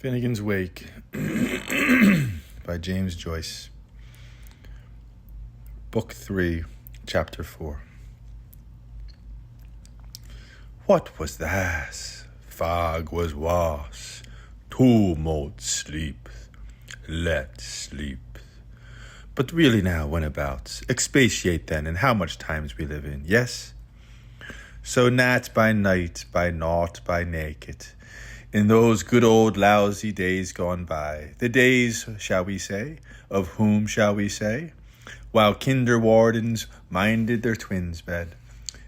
Finnegans Wake by James Joyce. Book 3, Chapter 4. What was that? Fog was was. Tumult sleepeth. Let sleep. But really now, when about, expatiate then, and how much times we live in, yes? So nat by night, by naught, by naked, in those good old lousy days gone by, the days, shall we say, of whom shall we say, while kinder wardens minded their twins' bed,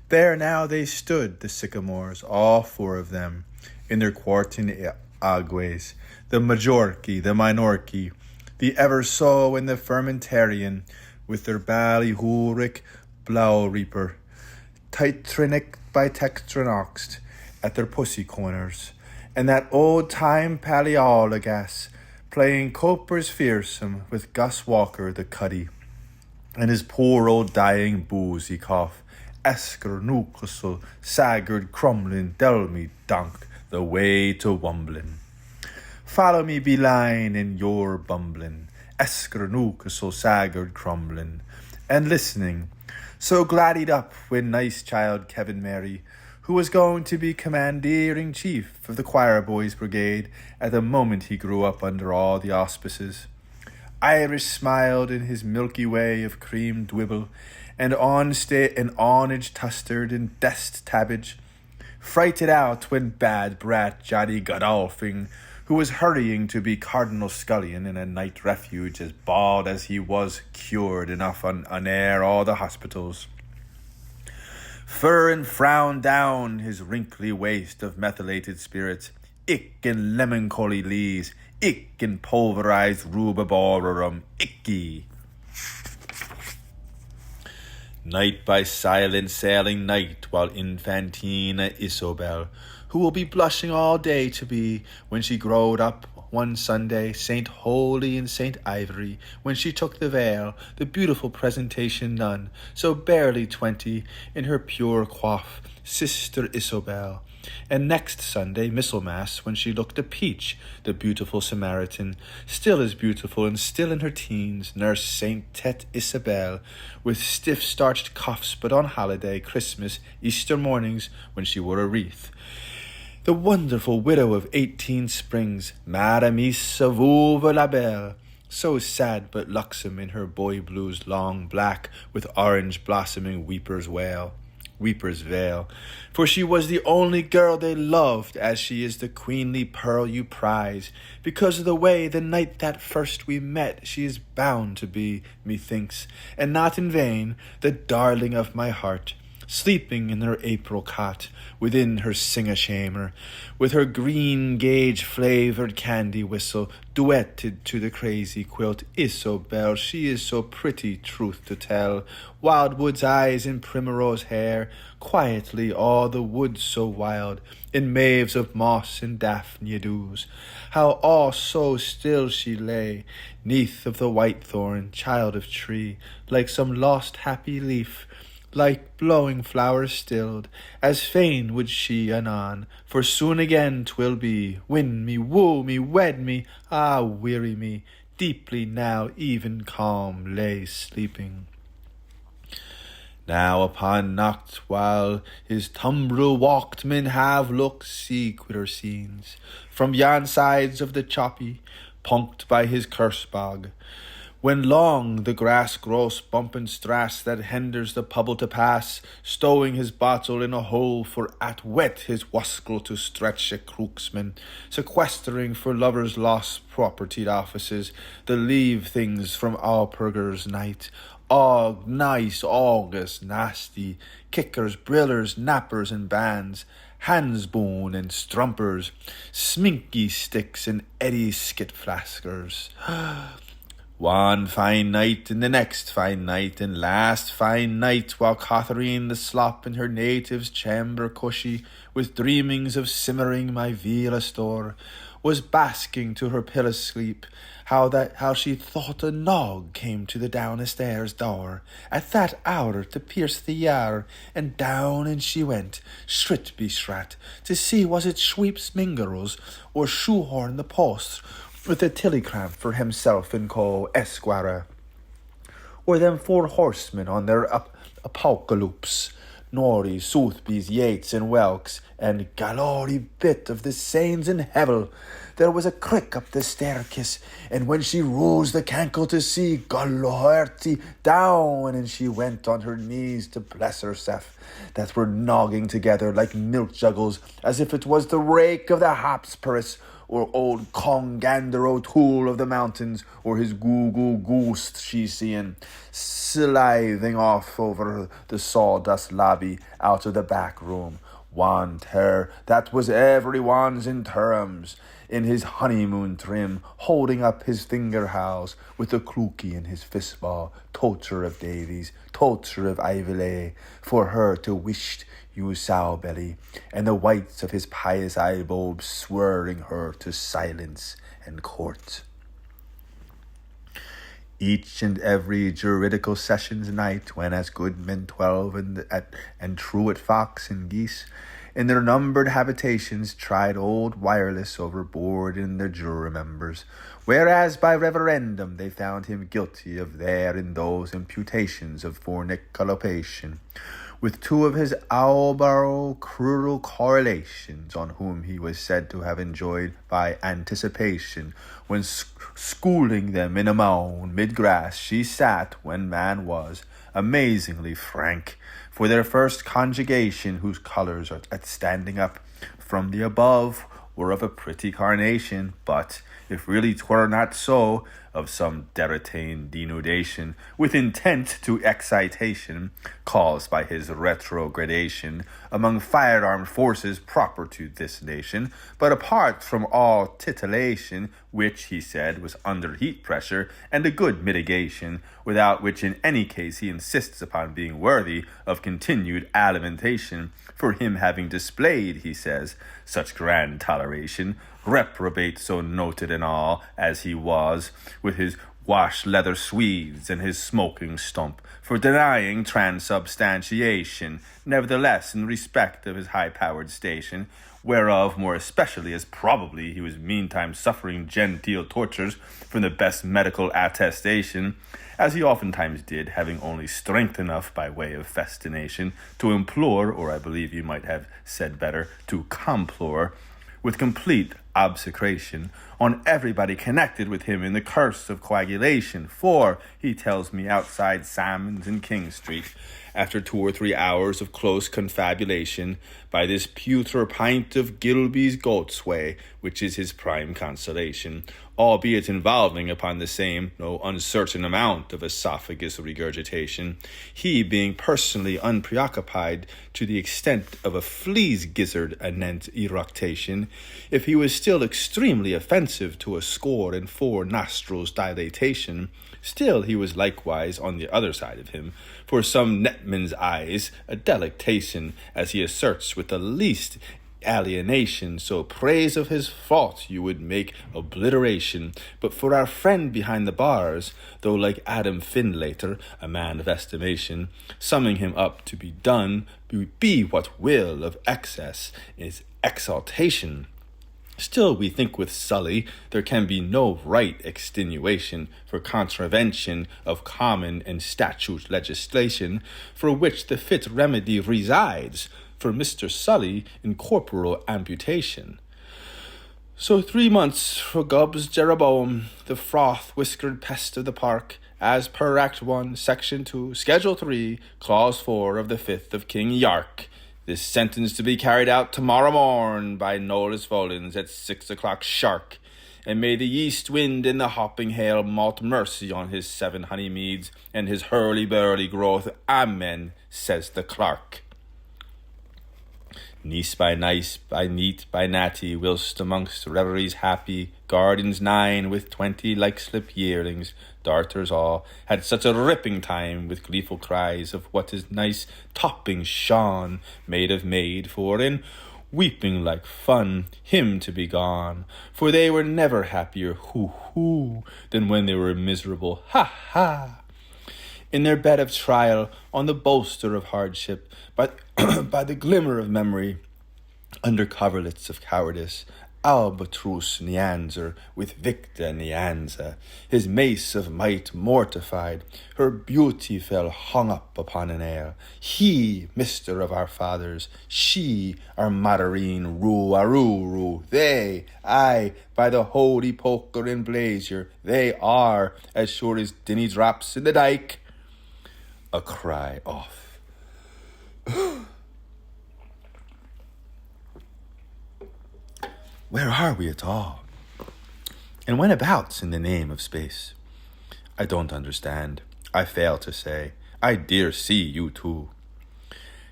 there now they stood, the sycamores, all four of them, in their quartan agues, the majorque, the minorque, the ever so and the fermentarian, with their ballyhooric blow reaper, titrinic by textrinoxed, at their pussy corners, and that old-time paleologas, playing copers fearsome with Gus Walker the cuddy, and his poor old dying boozy cough, esker, nucasel, saggard, crumlin, del me donk, the way to Wumblin. Follow me beline in your bumbling, esker, nucasel, saggard, crumblin, and listening, so gladdied up when nice child Kevin Mary, who was going to be commandeering chief of the choir boys' brigade at the moment he grew up under all the auspices. Irish smiled in his milky way of cream dwibble, and onage tustard and dest tabbage, frighted out when bad brat Johnny Godolphin, who was hurrying to be Cardinal Scullion in a night refuge as bald as he was cured enough on air all the hospitals, fur and frown down his wrinkly waist of methylated spirits, ick and melancholy lees, ick and pulverized rubiborum, icky. Night by silent sailing night, while infantina Isobel, who will be blushing all day to be, when she growed up one Sunday, Saint Holy and Saint Ivory, when she took the veil, the beautiful presentation nun, so barely 20, in her pure coif, Sister Isobel. And next Sunday, Misselmas, when she looked a peach, the beautiful Samaritan, still as beautiful and still in her teens, Nurse Saint Tete Isabel, with stiff starched cuffs, but on holiday, Christmas, Easter mornings, when she wore a wreath. The wonderful widow of 18 Springs, Madame Issa Vouve la Belle, so sad but luxem in her boy blues long black, with orange blossoming weeper's veil, for she was the only girl they loved, as she is the queenly pearl you prize, because of the way the night that first we met she is bound to be, methinks, and not in vain, the darling of my heart, sleeping in her April cot, within her sing-a-shamer, with her green gauge-flavoured candy whistle, duetted to the crazy quilt. Isobel, she is so pretty, truth to tell, wildwood's eyes in primrose hair, quietly all the woods so wild, in maves of moss and daphne dews, how all so still she lay, neath of the whitethorn, child of tree, like some lost happy leaf, like blowing flowers stilled, as fain would she anon, for soon again 'twill be, win me, woo me, wed me, ah, weary me, deeply now even calm lay sleeping. Now upon noct, while his tumbril walked, men have looked sequitur scenes, from yon sides of the choppy, punked by his curse bog, when long the grass grows bumpin' strass that hinders the pubble to pass, stowing his bottle in a hole for at wet his waskle to stretch a crooksman, sequestering for lovers' lost propertied offices the leave things from all purgers night, all nice August nasty, kickers, brillers, nappers and bands, handsbone and strumpers, sminky sticks and eddy skit flaskers. One fine night and the next fine night and last fine night, while Catherine the slop in her native's chamber cushy, with dreamings of simmering my veal store, was basking to her pillow sleep, how she thought a nog came to the downstairs door at that hour to pierce the yard, and down and she went, shrit be shrat, to see was it Sweep's mingerels or shoehorn the post with a telegram for himself and co. Esquire, or them 4 horsemen on their apocalypse, Norrie, Soothby's, Yates, and Welks, and gallory bit of the saints in hevel. There was a crick up the staircase, and when she rose the cankle to see, galloherty down, and she went on her knees to bless herself, that were nogging together like milk juggles, as if it was the rake of the Hapsperus, or old Congander O'Toole of the mountains, or his goo-goo ghost she seeing, slithing off over the sawdust lobby out of the back room. One tear, that was everyone's in terms, in his honeymoon trim, holding up his finger house with a crookie in his fistball, tocher of Davies, tocher of Ivelay, for her to wisht you sow belly, and the whites of his pious eyebulbs swearing her to silence and court. Each and every juridical sessions night, when as good men 12 and true at fox and geese, in their numbered habitations tried old wireless overboard in their jury members, whereas by referendum they found him guilty of their and those imputations of fornication, with 2 of his Owlborough cruel correlations, on whom he was said to have enjoyed by anticipation, when schooling them in a mound mid-grass she sat, when man was amazingly frank, for their first conjugation, whose colours are at standing up from the above were of a pretty carnation, but, if really 'twere not so, of some deritaine denudation, with intent to excitation, caused by his retrogradation among firearmed forces proper to this nation, but apart from all titillation, which, he said, was under heat pressure, and a good mitigation, without which in any case he insists upon being worthy of continued alimentation, for him having displayed, he says, such grand toleration, reprobate so noted in all as he was, with his wash leather swedes and his smoking stump, for denying transubstantiation, nevertheless in respect of his high-powered station, whereof more especially as probably he was meantime suffering genteel tortures from the best medical attestation, as he oftentimes did, having only strength enough by way of festination to implore, or I believe you might have said better, to complore, with complete obsecration, on everybody connected with him in the curse of coagulation, for, he tells me outside Salmon's in King Street, after 2 or 3 hours of close confabulation, by this pewter pint of Gilby's goat's whey, which is his prime consolation, albeit involving upon the same no uncertain amount of esophagus regurgitation, he being personally unpreoccupied to the extent of a flea's gizzard anent eructation, if he was still extremely offensive to a 4 nostrils dilatation, still he was likewise on the other side of him, for some netman's eyes, a delectation, as he asserts with the least alienation, so praise of his fault you would make obliteration, but for our friend behind the bars, though like Adam Findlater, a man of estimation, summing him up to be done, be what will of excess is exaltation. Still, we think with Sully there can be no right extenuation for contravention of common and statute legislation, for which the fit remedy resides, for Mr. Sully in corporal amputation. So 3 months for Gubbs Jeroboam, the froth-whiskered pest of the park, as per Act 1, Section 2, Schedule 3, Clause 4 of the 5th of King Yark. This sentence to be carried out tomorrow morn by Nolas Volins at 6 o'clock sharp. And may the east wind and the hopping hail malt mercy on his 7 honey meads and his hurly-burly growth. Amen, says the clerk. Niece by nice, by neat, by natty, whilst amongst reveries happy, guardians 9 with 20 like slip yearlings, darters all, had such a ripping time with gleeful cries of what is nice topping Shaun, maid of maid, for in weeping like fun, him to be gone, for they were never happier, hoo, than when they were miserable, ha. In their bed of trial, on the bolster of hardship, by the glimmer of memory, under coverlets of cowardice, Albatross Neanzer with Victa Neanza, his mace of might mortified, her beauty fell hung up upon an ale. He, mister of our fathers, she, our Madarine, rue, they, aye, by the holy poker and blazer, they are, as sure as dinny drops in the dike. A cry off. Where are we at all? And when abouts in the name of space? I don't understand. I fail to say. I dare see you too.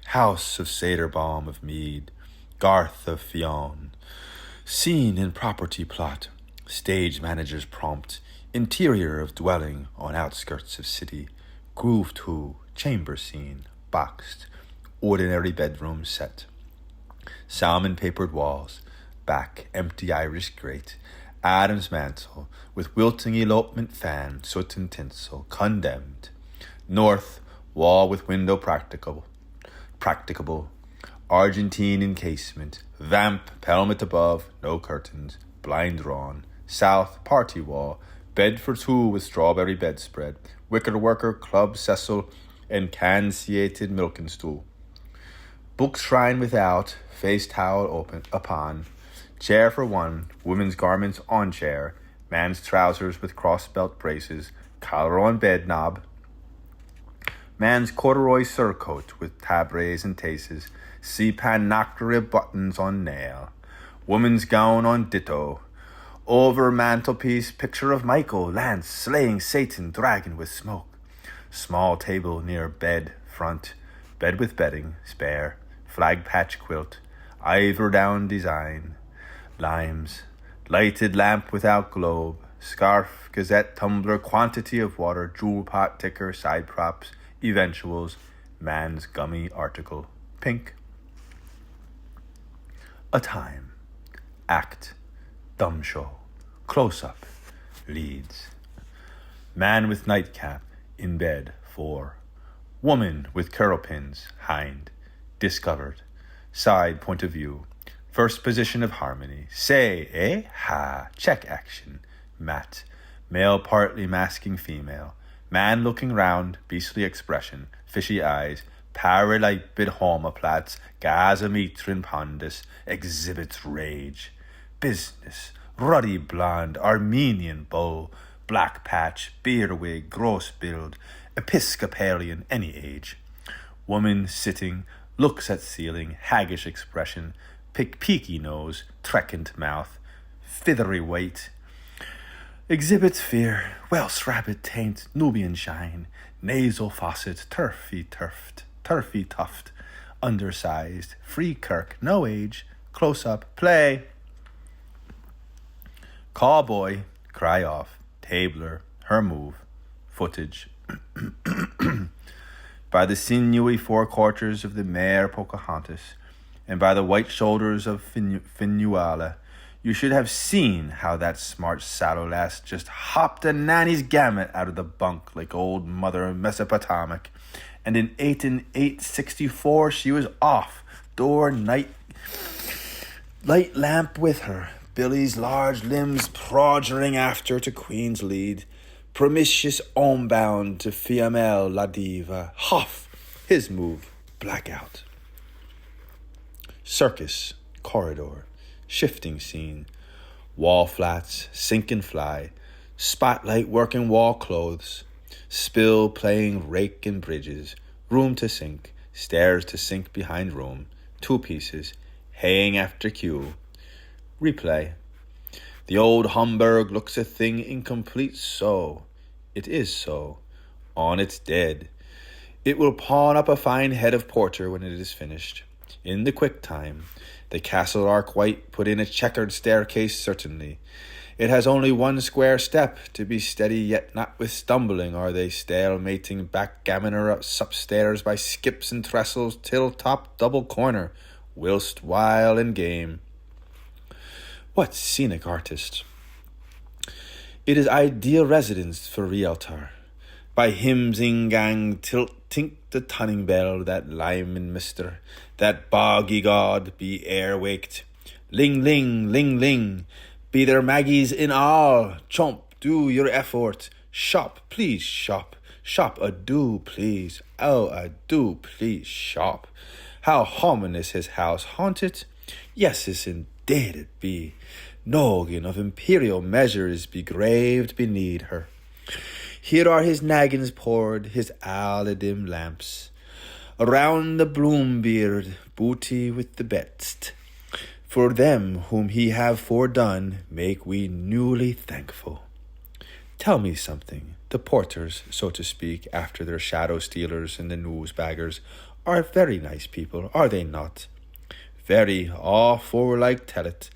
House of Sederbaum of Mead, Garth of Fionn, scene in property plot, stage manager's prompt, interior of dwelling on outskirts of city, groove 2, chamber scene, boxed, ordinary bedroom set, salmon papered walls, back empty Irish grate, Adam's mantle with wilting elopement fan, soot and tinsel, condemned, north wall with window practicable, Argentine encasement, vamp pelmet above, no curtains, blind drawn, south party wall, bed for 2 with strawberry bedspread, wicker worker club Cecil, and canciated milking stool. Book shrine without, face towel open upon, chair for 1, women's garments on chair, man's trousers with cross-belt braces, collar on bed knob, man's corduroy surcoat with tabrets and taces, sea-pan nocturne buttons on nail, woman's gown on ditto, over mantelpiece picture of Michael, Lance, slaying Satan, dragon with smoke, small table near bed, front, bed with bedding, spare, flag patch quilt, eiderdown design, limes, lighted lamp without globe, scarf, gazette, tumbler, quantity of water, jewel pot, ticker, side props, eventuals, man's gummy article, pink. A time, act, dumb show, close-up, leads. Man with nightcap, in bed, 4. Woman with curl pins, hind, discovered, side point of view, first position of harmony, say, eh, ha, check action, mat, male partly masking female, man looking round, beastly expression, fishy eyes, paralipid homoplats, gasometrin pondus, exhibits rage, business, ruddy blonde, Armenian bull, black patch, beard wig, gross build, Episcopalian any age, woman sitting, looks at ceiling, haggish expression, peaky nose, trecant mouth, feathery weight, exhibits fear, Welsh rabbit taint, Nubian shine, nasal faucet, turfy tuft, undersized, free kirk, no age, close up, play. Cowboy, cry off, tabler, her move, footage. By the sinewy forequarters of the mare Pocahontas, and by the white shoulders of Finuala, you should have seen how that smart saddle lass just hopped a nanny's gamut out of the bunk like old Mother Mesopotamic, and in 864 she was off, door light lamp with her, Billy's large limbs prodgering after to Queen's lead, promiscuous homebound to Fiamel la Diva, Huff, his move, blackout. Circus, corridor, shifting scene, wall flats, sink and fly, spotlight working wall clothes, spill playing rake and bridges, room to sink, stairs to sink behind room, 2 pieces, haying after cue, replay. The old Homburg looks a thing incomplete, so it is so, on its dead. It will pawn up a fine head of porter when it is finished. in the quick time. The castle arc white put in a checkered staircase certainly. It has only one square step, to be steady yet not with stumbling are they stalemating backgammoner upstairs by skips and trestles till top double corner, whilst while in game. What scenic artist! It is ideal residence for realtor. By hymns in gang tilt tink the tunning bell, that lyman mister, that boggy god be air waked. Ling ling, ling ling, be there Maggies in all. Chomp, do your effort. Shop, please shop. Shop a do, please. Oh, a do, please shop. How ominous his house haunted? Yes, is indeed it be. Noggin of imperial measure is begraved beneath her. Here are his naggins poured, his aladim lamps. Around the bloombeard, booty with the best. For them whom he have fordone, make we newly thankful. Tell me something. The porters, so to speak, after their shadow stealers and the newsbaggers, are very nice people, are they not? Very, all for like tell it.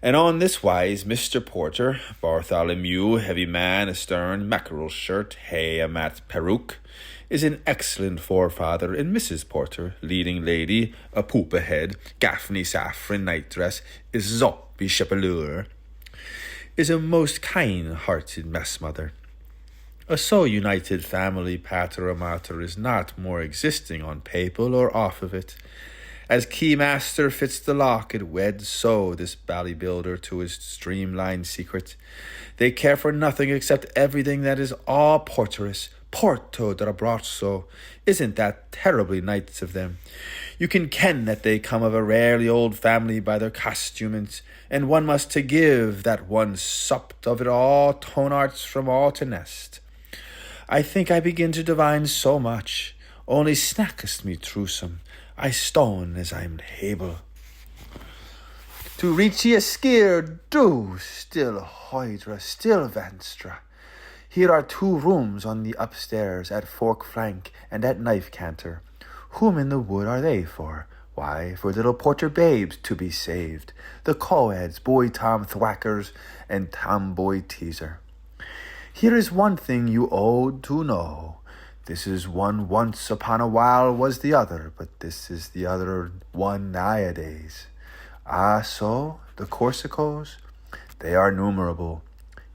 And on this wise, Mr. Porter, Bartholomew, heavy man, astern, mackerel shirt, hey, a mat peruke, is an excellent forefather, and Mrs. Porter, leading lady, a poop ahead, Gaffney saffron nightdress, is zoppy chapelure, is a most kind-hearted messmother. A so united family pater mater is not more existing on papal or off of it. As keymaster fits the lock, it weds so this bally builder to his streamlined secret. They care for nothing except everything that is all porterous. Porto d'Abruzzo. Isn't that terribly nice of them? You can ken that they come of a rarely old family by their costuments, and one must to give that one supped of it all tone arts from all to nest. I think I begin to divine so much, only snackest me truesome. I stone as I'm able. To reach ye a skier, do, still hydra, still vanstra. Here are 2 rooms on the upstairs, at fork flank and at knife canter. Whom in the wood are they for? Why, for little porter babes to be saved, the co-eds, boy Tom Thwackers and tomboy Teaser. Here is one thing you owed to know. This is one once upon a while was the other, but this is the other one nowadays. Ah, so, the Corsicos? They are numerable.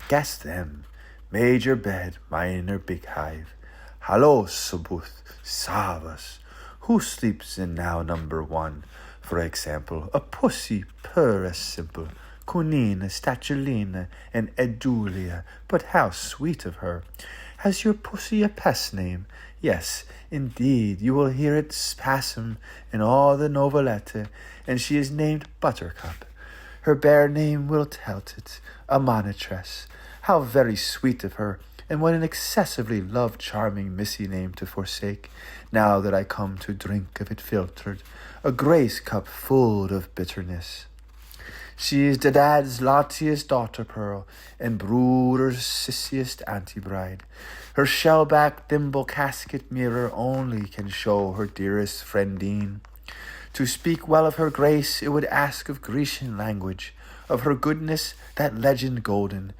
Guess them. Major bed, minor big hive. Hallo, Sabuth, Savas. Who sleeps in now number 1? For example, a pussy purr as simple. Cunina, Statulina, and Edulia. But how sweet of her. Has your pussy a pest name? Yes, indeed, you will hear it spasm in all the novelette, and she is named Buttercup. Her bare name will tell it, a monitress. How very sweet of her, and what an excessively love-charming missy name to forsake, now that I come to drink of it filtered, a grace cup full of bitterness. She is the dad's lottiest daughter pearl, and brooder's sissiest anti-bride. Her shell-back thimble casket mirror only can show her dearest friendine. To speak well of her grace, it would ask of Grecian language, of her goodness that legend golden.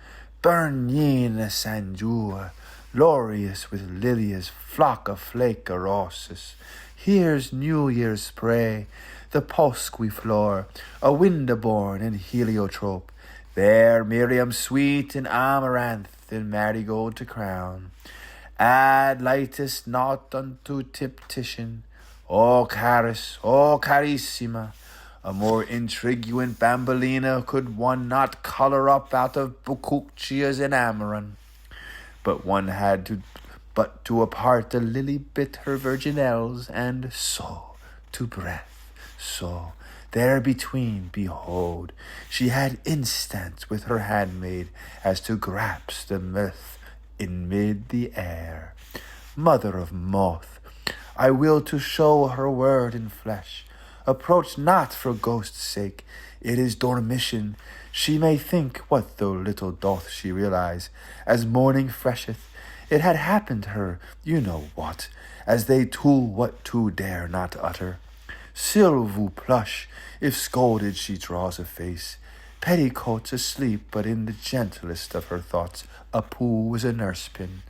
Burn ye in a sandua, glorious with lilias, flock of flake rosses. Here's New Year's spray, the posqui floor, a window-born and heliotrope. There Miriam sweet and amaranth and marigold to crown. Add lightest not unto tiptition, O caris, O carissima. A more intriguant bambolina could one not colour up out of Bucuccia's enamoran. But one had to apart the lily bit her virginelles, and so, to breath, so, there between, behold, she had instant with her handmaid, as to grasp the mirth in mid the air. Mother of moth, I will to show her word in flesh. Approach not for ghost's sake, it is dormition. She may think, what though little doth she realize, as morning fresheth, it had happened her, you know what, as they two what two dare not utter. Silver plush, if scolded she draws a face. Petticoats asleep, but in the gentlest of her thoughts, a poo is a nurse-pin.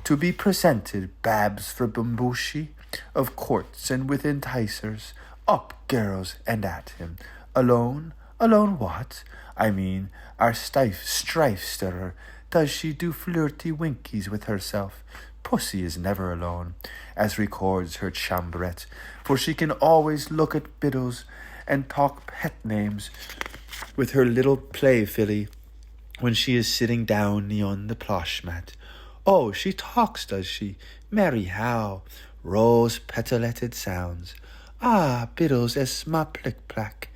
To be presented, Babs for bambushi, of courts and with enticers. Up, girls, and at him. Alone? Alone what? I mean, our strife stirrer. Does she do flirty winkies with herself? Pussy is never alone, as records her chambrette, for she can always look at biddles and talk pet names with her little play filly when she is sitting down on the plosh mat. Oh, she talks, does she? Mary, how? Rose petaleted sounds. Ah, biddles es ma plick-plack.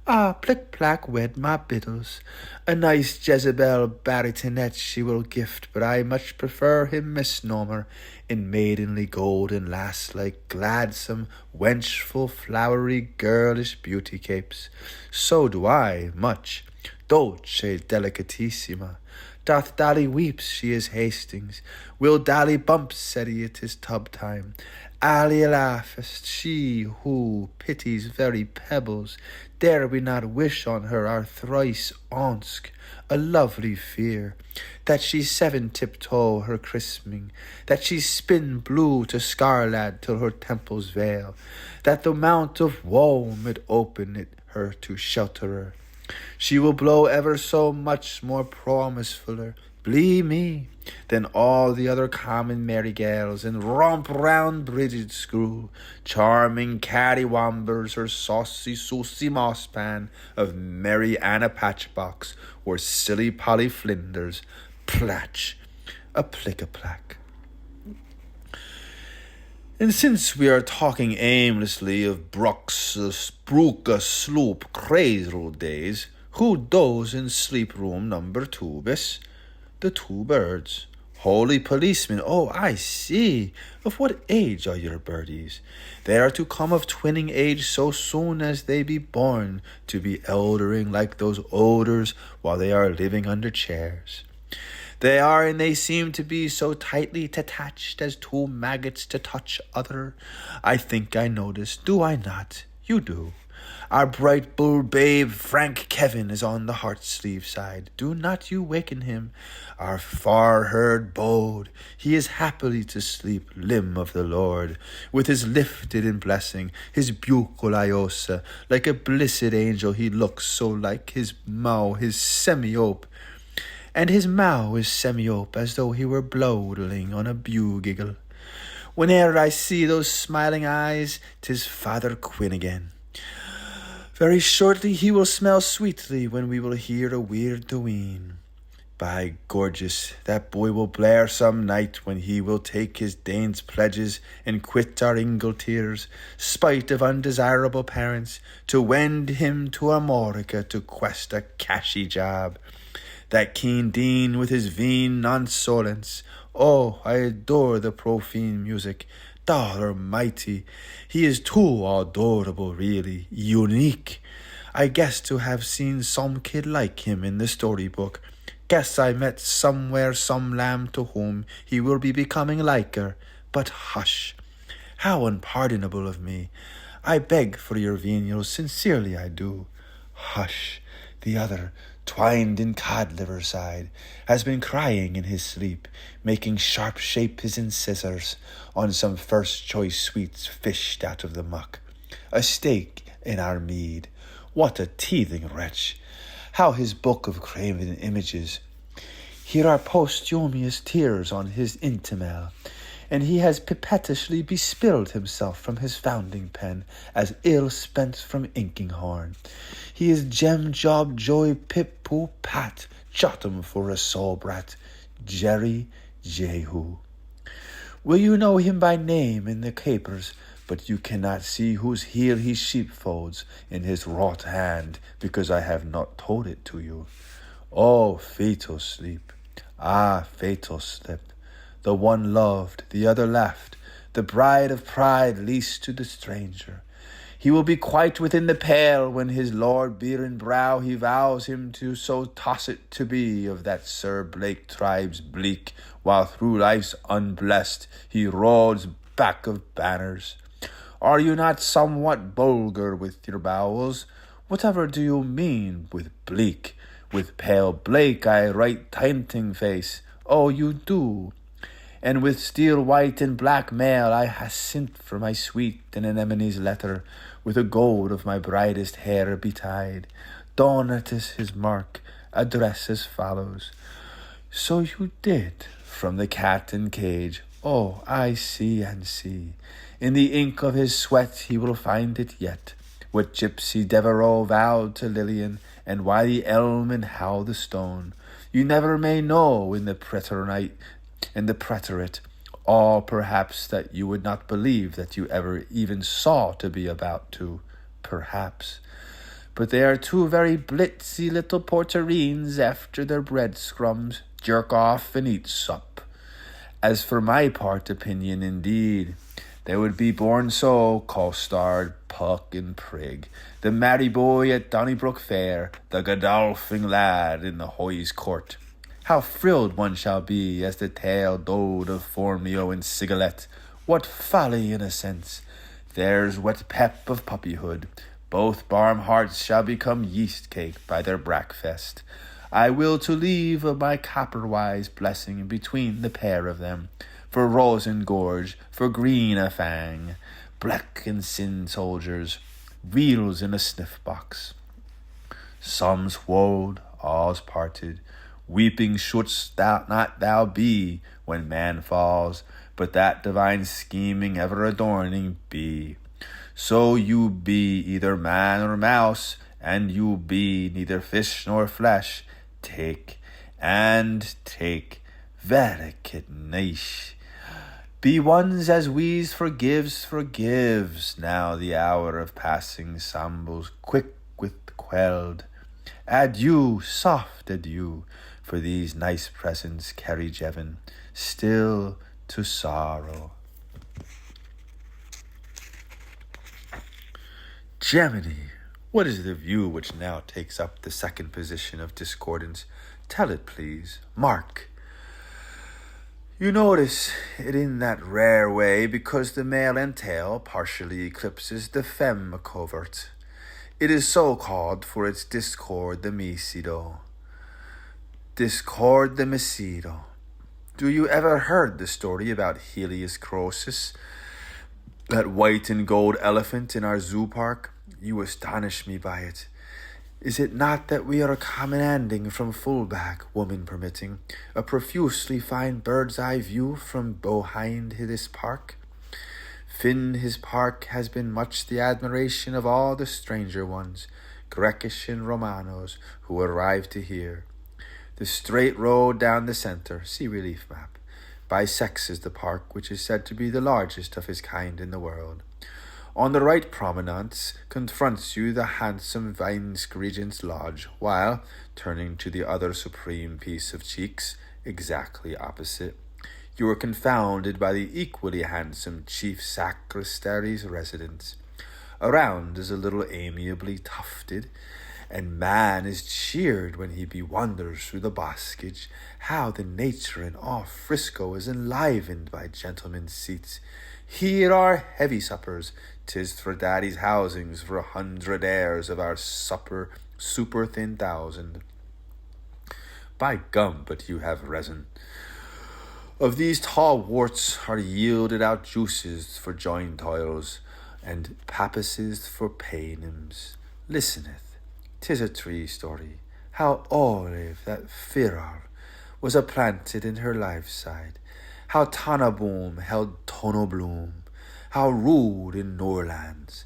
Ah, plick-plack wed my biddles. A nice Jezebel baritonette she will gift, but I much prefer him misnomer in maidenly golden lass-like gladsome, wenchful, flowery, girlish beauty capes. So do I, much. Dolce delicatissima. Doth Dolly weeps, she is Hastings. Will Dolly bump, said he, it is tub time. Ally laughest, she who pities very pebbles. Dare we not wish on her our thrice onsk, a lovely fear, that she seven tiptoe her christening, that she spin blue to scarlad till her temples veil, that the mount of woe mid open it her to shelter her. She will blow ever so much more promisefuller, blee me, than all the other common merry gals, and romp round Bridget screw, charming cattywombers, her saucy saucy mosspan of merry Anna Patchbox, or silly Polly Flinders, platch, a plick-a-plack. And since we are talking aimlessly of Brooks, Spruka, Sloop, Crazel days, who does in sleep room number 2 bis? The 2 birds. Holy policemen, oh, I see. Of what age are your birdies? They are to come of twinning age so soon as they be born, to be eldering like those odors while they are living under chairs. They are, and they seem to be so tightly attached as 2 maggots to touch other. I think I notice, do I not? You do. Our bright bull babe, Frank Kevin, is on the heart sleeve side. Do not you waken him. Our far-heard bode, he is happily to sleep, limb of the Lord, with his lifted in blessing, his bugle iosa, like a blessed angel he looks so like his mow, his semiope, and his mow is semiope, as though he were blowdling on a bugle. Whene'er I see those smiling eyes, 'tis Father Quinn again. Very shortly he will smell sweetly when we will hear a weird dween. By gorgeous, that boy will blare some night when he will take his Dane's pledges and quit our Ingleteers, spite of undesirable parents, to wend him to Amorica to quest a cashy job. That keen Dean with his veen nonsolence. Oh, I adore the profane music. Dollar mighty, he is too adorable, really, unique. I guess to have seen some kid like him in the storybook. Guess I met somewhere some lamb to whom he will be becoming liker. But hush, how unpardonable of me. I beg for your venials, sincerely I do. Hush, the other, twined in cod-liver side, has been crying in his sleep, making sharp shape his incisors on some first-choice sweets fished out of the muck. A steak in our mead. What a teething wretch! How his book of craven images. Here are posthumous tears on his intimel, and he has pippettishly bespilled himself from his founding pen, as ill spent from inking horn. He is Jem Job Joy Pip Poo Pat, Jotham for a soul brat, Jerry Jehu. Will you know him by name in the capers, but you cannot see whose heel he sheepfolds in his wrought hand, because I have not told it to you. Oh, fatal sleep! Ah, fatal slip! The one loved, the other left, the bride of pride leased to the stranger. He will be quite within the pale when his Lord Beeren brow he vows him to so toss it to be of that Sir Blake tribe's bleak, while through life's unblessed he rods back of banners. Are you not somewhat vulgar with your bowels? Whatever do you mean with bleak? With pale Blake I write tinting face. Oh, you do. And with steel white and black mail I ha sent for my sweet an anemone's letter, with a gold of my brightest hair betide. Donatus his mark, address as follows. So you did, from the cat and cage. Oh, I see and see. In the ink of his sweat he will find it yet, what gypsy Devereux vowed to Lillian, and why the elm and how the stone. You never may know in the preterite, all perhaps that you would not believe that you ever even saw to be about to, perhaps. But they are two very blitzy little porterines after their bread scrums, jerk off and eat sup. As for my part opinion, indeed, they would be born so, Costard, Puck, and Prig, the merry boy at Donnybrook Fair, the Godolphin lad in the Hoy's court. How thrilled one shall be as the tale told of Formio and Sigalette. What folly in a sense! There's what pep of puppyhood. Both barm hearts shall become yeast cake by their breakfast. I will to leave of my copper-wise blessing between the pair of them, for Rosengorge, for green a fang, black and sin soldiers, reels in a sniff-box. Some's woed, all's parted, weeping shouldst thou not thou be when man falls, but that divine scheming ever adorning be. So you be either man or mouse, and you be neither fish nor flesh. Take, and take, vericate niche. Be ones as we's forgives, now the hour of passing sambles quick with quelled. Adieu, soft adieu, for these nice presents carry Jevon, still to sorrow. Gemini, what is the view which now takes up the second position of discordance? Tell it, please. Mark. You notice it in that rare way because the male entail partially eclipses the femme covert. It is so called for its discord the mesido. Discord the mesido. Do you ever heard the story about Helios Croesus, that white and gold elephant in our zoo park? You astonish me by it. Is it not that we are commanding from fullback, woman permitting, a profusely fine bird's-eye view from behind this park? Finn his park has been much the admiration of all the stranger ones, Grecish and Romanos, who arrived to hear. The straight road down the centre, see relief map, bisects the park, which is said to be the largest of his kind in the world. On the right prominence confronts you the handsome vice-regent's lodge, while, turning to the other supreme piece of cheeks, exactly opposite, you are confounded by the equally handsome chief sacristary's residence. Around is a little amiably tufted, and man is cheered when he bewonders through the boskage how the nature in all Frisco is enlivened by gentlemen's seats. Here are heavy suppers, 'tis for daddy's housings for 100 heirs of our super thin thousand. By gum, but you have resin. Of these tall worts are yielded out juices for joint toils, and papices for paynims. Listeneth, 'tis a tree story, how olive that Firal was a planted in her life side, how Tannenbaum held Tonobloom, how rude in Norlands,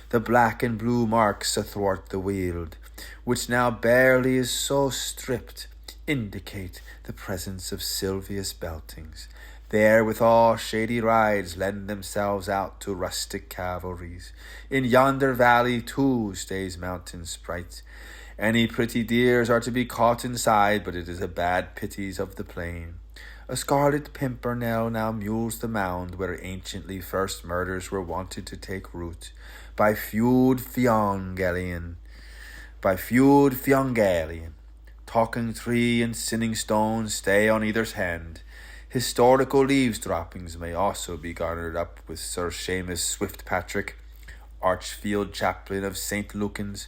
the black and blue marks athwart the weald, which now barely is so stripped, indicate the presence of Silvius Beltings. There with all shady rides lend themselves out to rustic cavalries. In yonder valley too stays mountain sprite. Any pretty deers are to be caught inside, but it is a bad pities of the plain. A scarlet pimpernel now mules the mound where anciently first murders were wanted to take root. By feud Fiongalian, talking tree and sinning stone stay on either's hand. Historical eavesdroppings may also be garnered up with Sir Seamus Swift-Patrick, Archfield Chaplain of St. Lucan's.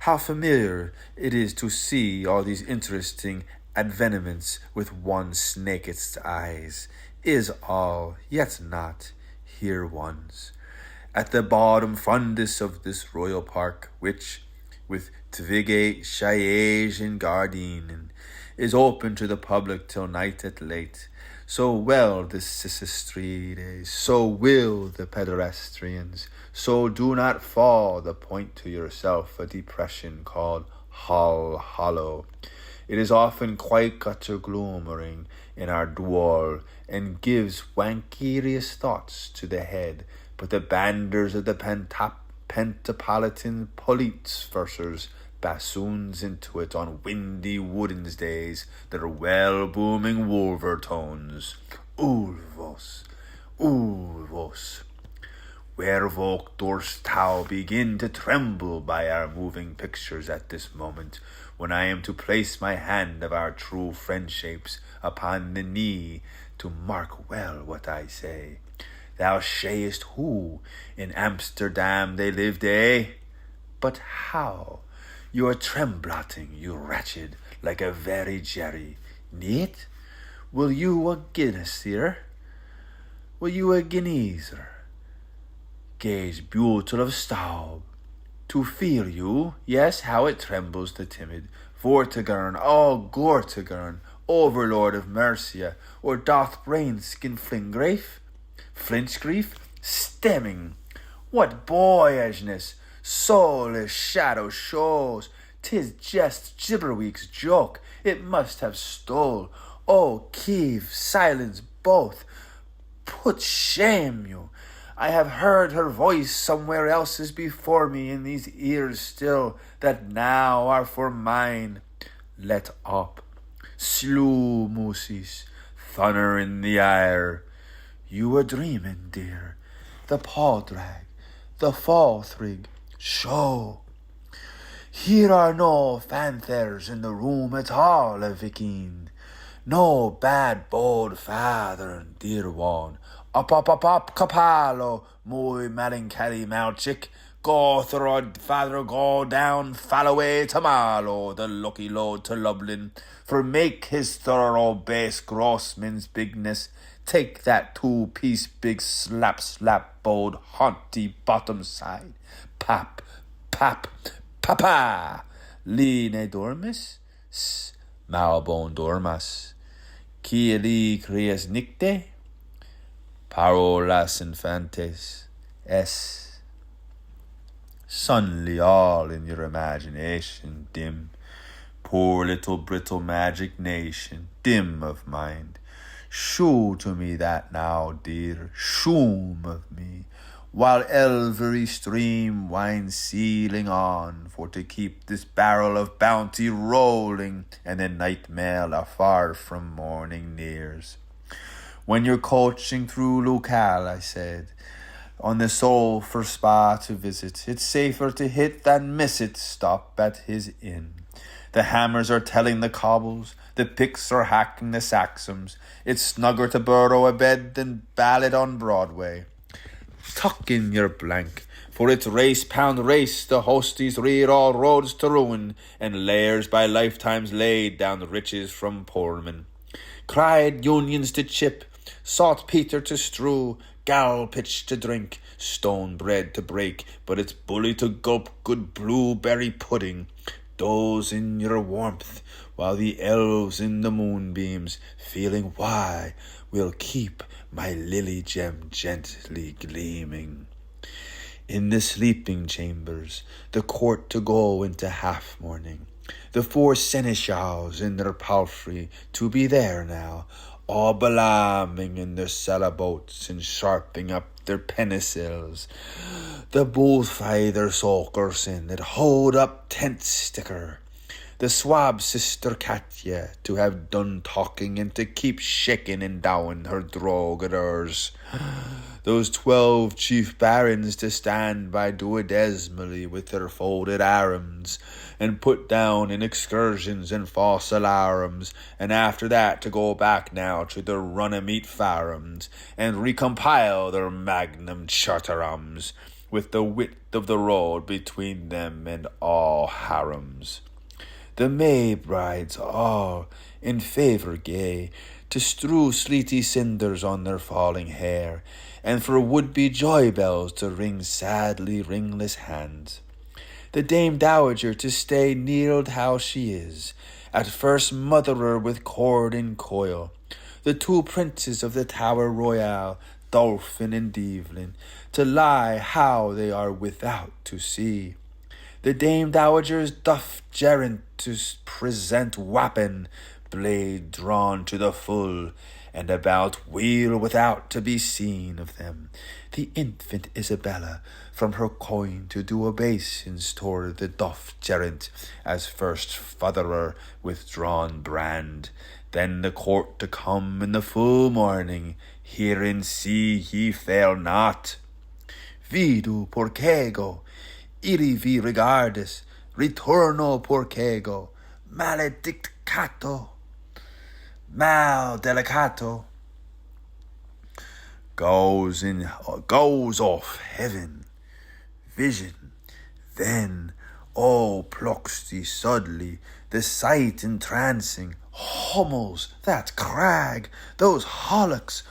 How familiar it is to see all these interesting advenoments with one snake's eyes, is all, yet not, here ones. At the bottom fundus of this royal park, which, with Tvigate, Shiage, and Gardine, is open to the public till night at late, so well the Sicistrides, so will the pedestrians, so do not fall the point to yourself a depression called Hull Hollow. It is often quite gutter gloomering in our dwall, and gives wankerious thoughts to the head, but the banders of the Pentapolitan police versers bassoons into it on windy woodens days their well-booming wolver tones. Ulvos, ulvos. Wherewolk durst thou begin to tremble by our moving pictures at this moment, when I am to place my hand of our true friendshapes upon the knee, to mark well what I say. Thou sayest who in Amsterdam they lived, eh? But how? You are trembloting, you wretched, like a very jerry. Neat? Will you a Guinness here? Will you a Guineaser? Gaze beautiful of Staub. To feel you, yes, how it trembles the timid. Vortigern, oh Gortigern, overlord of Mercia, or doth brain skin Flingrief? Flinchgrief? Stemming. What boyishness! Soulless shadow shows. 'Tis just Gibberweek's joke. It must have stole. Oh, Keeve, silence both. Put shame you. I have heard her voice somewhere else's before me in these ears still, that now are for mine. Let up. Slew moosies, thunder in the ire. You were dreaming, dear. The pawdrag, the fallthrig, show. Here are no fanthers in the room at all, a viking. No bad bold father, dear one. Up, capalo, muy melancholy malchick. Go throd, father, go down, fall away to Marlow, the lucky lord to Lublin. For make his thorough base grossman's bigness. Take that 2-piece big slap, bowed, haunty bottom side. Pap, papa. Line dormis, malbone dormas. Kieli crias nicte. Parolas infantes, sunly all in your imagination, dim, poor little brittle magic nation, dim of mind. Shew to me that now, dear, shoom of me, while every stream winds sealing on, for to keep this barrel of bounty rolling, and the night mail afar from morning nears. When you're coaching through Lucal, I said, on the soul for spa to visit, it's safer to hit than miss it. Stop at his inn. The hammers are telling the cobbles, the picks are hacking the saxums. It's snugger to burrow a bed than ballad on Broadway. Tuck in your blank, for it's race-pound race, the hosties rear all roads to ruin, and layers by lifetimes laid down the riches from poormen. Cried unions to chip, saltpeter to strew, gal pitch to drink, stone bread to break, but it's bully to gulp good blueberry pudding. Doze in your warmth, while the elves in the moonbeams, feeling why, will keep my lily gem gently gleaming. In the sleeping chambers, the court to go into half-mourning, the 4 seneschals in their palfrey to be there now, all belaming in their cellar-boats and sharping up their pennicils. The bullfighter sulkers in that hold up tent sticker, the swab sister Katya to have done talking and to keep shaking and down her drogaders. Those 12 chief barons to stand by duodesmally with their folded arms, and put down in excursions and false alarms, and after that to go back now to their Runnymede farms, and recompile their magnum charterums, with the width of the road between them and all harems. The May brides all in favour gay, to strew sleety cinders on their falling hair, and for would-be joy bells to ring sadly ringless hands. The Dame Dowager to stay kneeled how she is, at first motherer with cord and coil. The 2 princes of the Tower Royal, Dolphin and Devlin, to lie how they are without to see. The Dame Dowager's doff gerent to present wapping, blade drawn to the full, and about wheel without to be seen of them. The infant Isabella from her coin to do obeisance toward the doff gerent, as first featherer with drawn brand. Then the court to come in the full morning, hear and see ye fail not. Vidu porcego, iri vi regardis, ritorno porcego, maledictato, mal delicato. Goes off heaven, vision, then, plucks thee suddenly, the sight entrancing, hummels, that crag, those hollocks,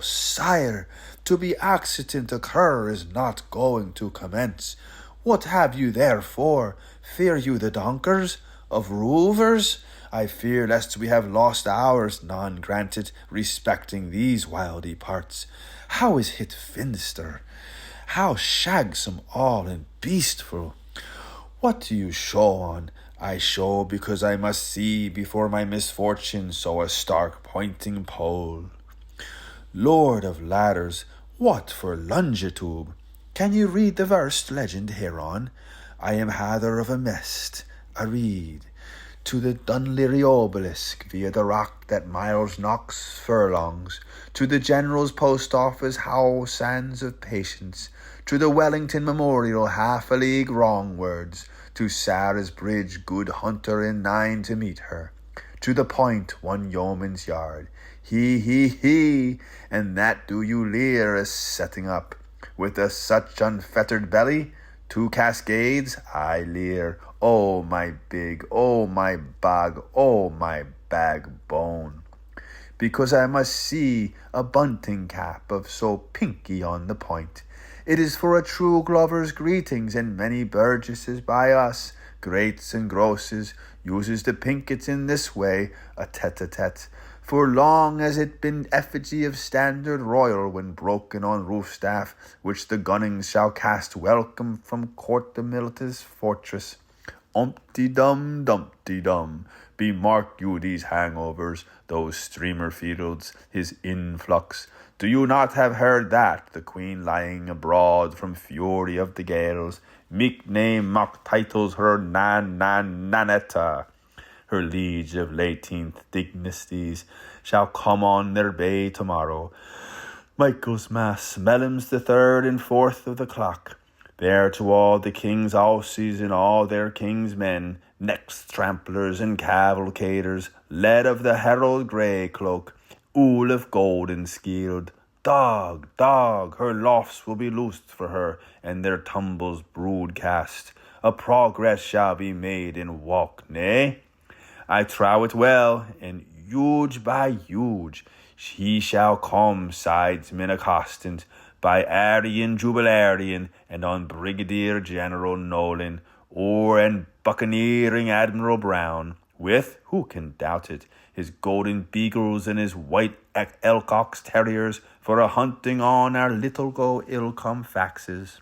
sire, to be accident occur is not going to commence. What have you therefore? Fear you the donkers of rovers? I fear lest we have lost ours, none granted, respecting these wildy parts. How is hit finster? How shagsome all and beastful? What do you show on? I show because I must see before my misfortune so a stark pointing pole. Lord of ladders, what for longitude? Can you read the versed legend hereon? I am hather of a mist, a reed, to the Dunleary obelisk via the rock that miles knocks furlongs, to the General's post office how sands of patience, to the Wellington Memorial half a league wrongwards, to Sarah's bridge good hunter in 9 to meet her, to the point 1 yeoman's yard, he, and that do you leer as setting up, with a such unfettered belly, 2 cascades, I leer, oh my big, oh my bog, oh my backbone. Because I must see a bunting cap of so pinky on the point. It is for a true Glover's greetings, and many burgesses by us, greats and grosses, uses the pinkets in this way, a tete-a-tete. For long as it been effigy of standard royal when broken on roof staff, which the gunnings shall cast welcome from Court de Militis fortress. Umpty-dum, dumpty-dum, bemark you these hangovers, those streamer fields, his influx. Do you not have heard that, the Queen lying abroad from fury of the gales, meek name mock titles her nanetta, her liege of 18th dynasties, shall come on their bay tomorrow. Michael's Mass, Melham's the 3rd and 4th of the clock. There to all the king's aussies and all their king's men, next tramplers and cavalcaders, led of the herald grey cloak, ool of golden skeeled. Dog, her lofts will be loosed for her, and their tumbles broadcast. A progress shall be made in walk, nay? I trow it well, and huge by huge, he shall come, sidesmen accostant, by Arian Jubilarian, and on Brigadier General Nolan, or and buccaneering Admiral Brown, with, who can doubt it, his golden beagles and his white elcox terriers, for a hunting on our little go ill-come faxes.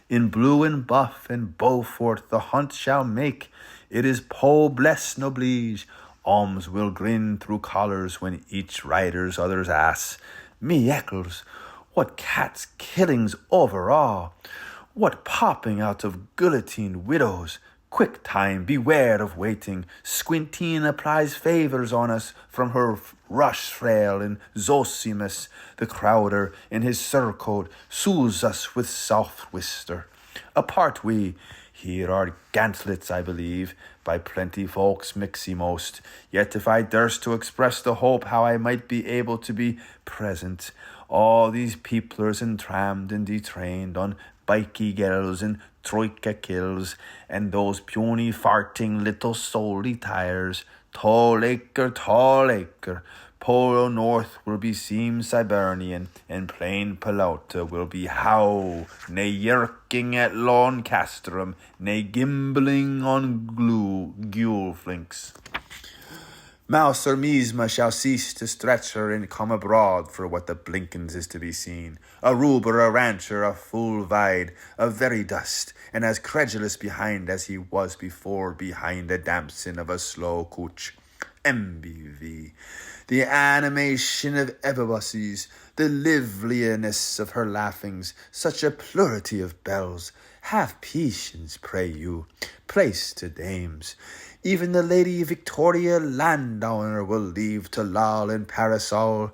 In blue and buff and Beaufort the hunt shall make. It is Poe bless n'oblige. Alms will grin through collars when each rider's other's ass. Me eccles, what cat's killings overawe! What popping out of guillotine widows, Quick time, beware of waiting. Squinteen applies favours on us from her rush frail, and Zosimus, the crowder, in his surcoat, soothes us with soft whisper. Apart we, here are gantlets, I believe, by plenty folks mixy most. Yet if I durst to express the hope how I might be able to be present, all these peoplers entrammed and detrained on bikey girls and troika kills, and those puny farting little soldy tires, tall acre, Polo North will be seem Sibernian, and plain Pelota will be how, nae yerking at Lancastrum, nae gimbling on gule flinks. Mouse or Misma shall cease to stretch her and come abroad for what the blinkins is to be seen. A ruber, a rancher, a fool vide, a very dust, and as credulous behind as he was before behind the dampsin of a slow coach. MBV. The animation of Ebabuses, the liveliness of her laughings, such a plurality of bells. Have patience, pray you. Place to dames. Even the Lady Victoria Landowner will leave to loll in parasol,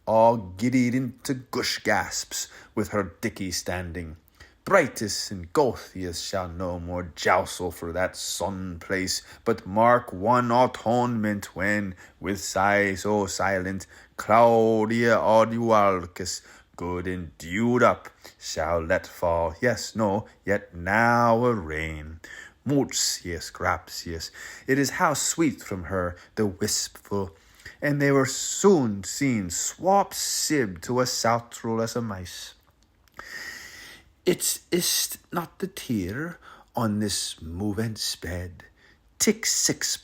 all giddied into gush gasps with her dicky standing. Brightus and Gothius shall no more joustle for that sun place, but mark one atonement when, with sighs so silent, Claudia Audiolcus, good and dewed up, shall let fall, yes, no, yet now a rain. Murcius, grapsius, it is how sweet from her, the wispful, and they were soon seen swap sib to a soutrel as a mice. It is not the tear on this movement sped. Tick 6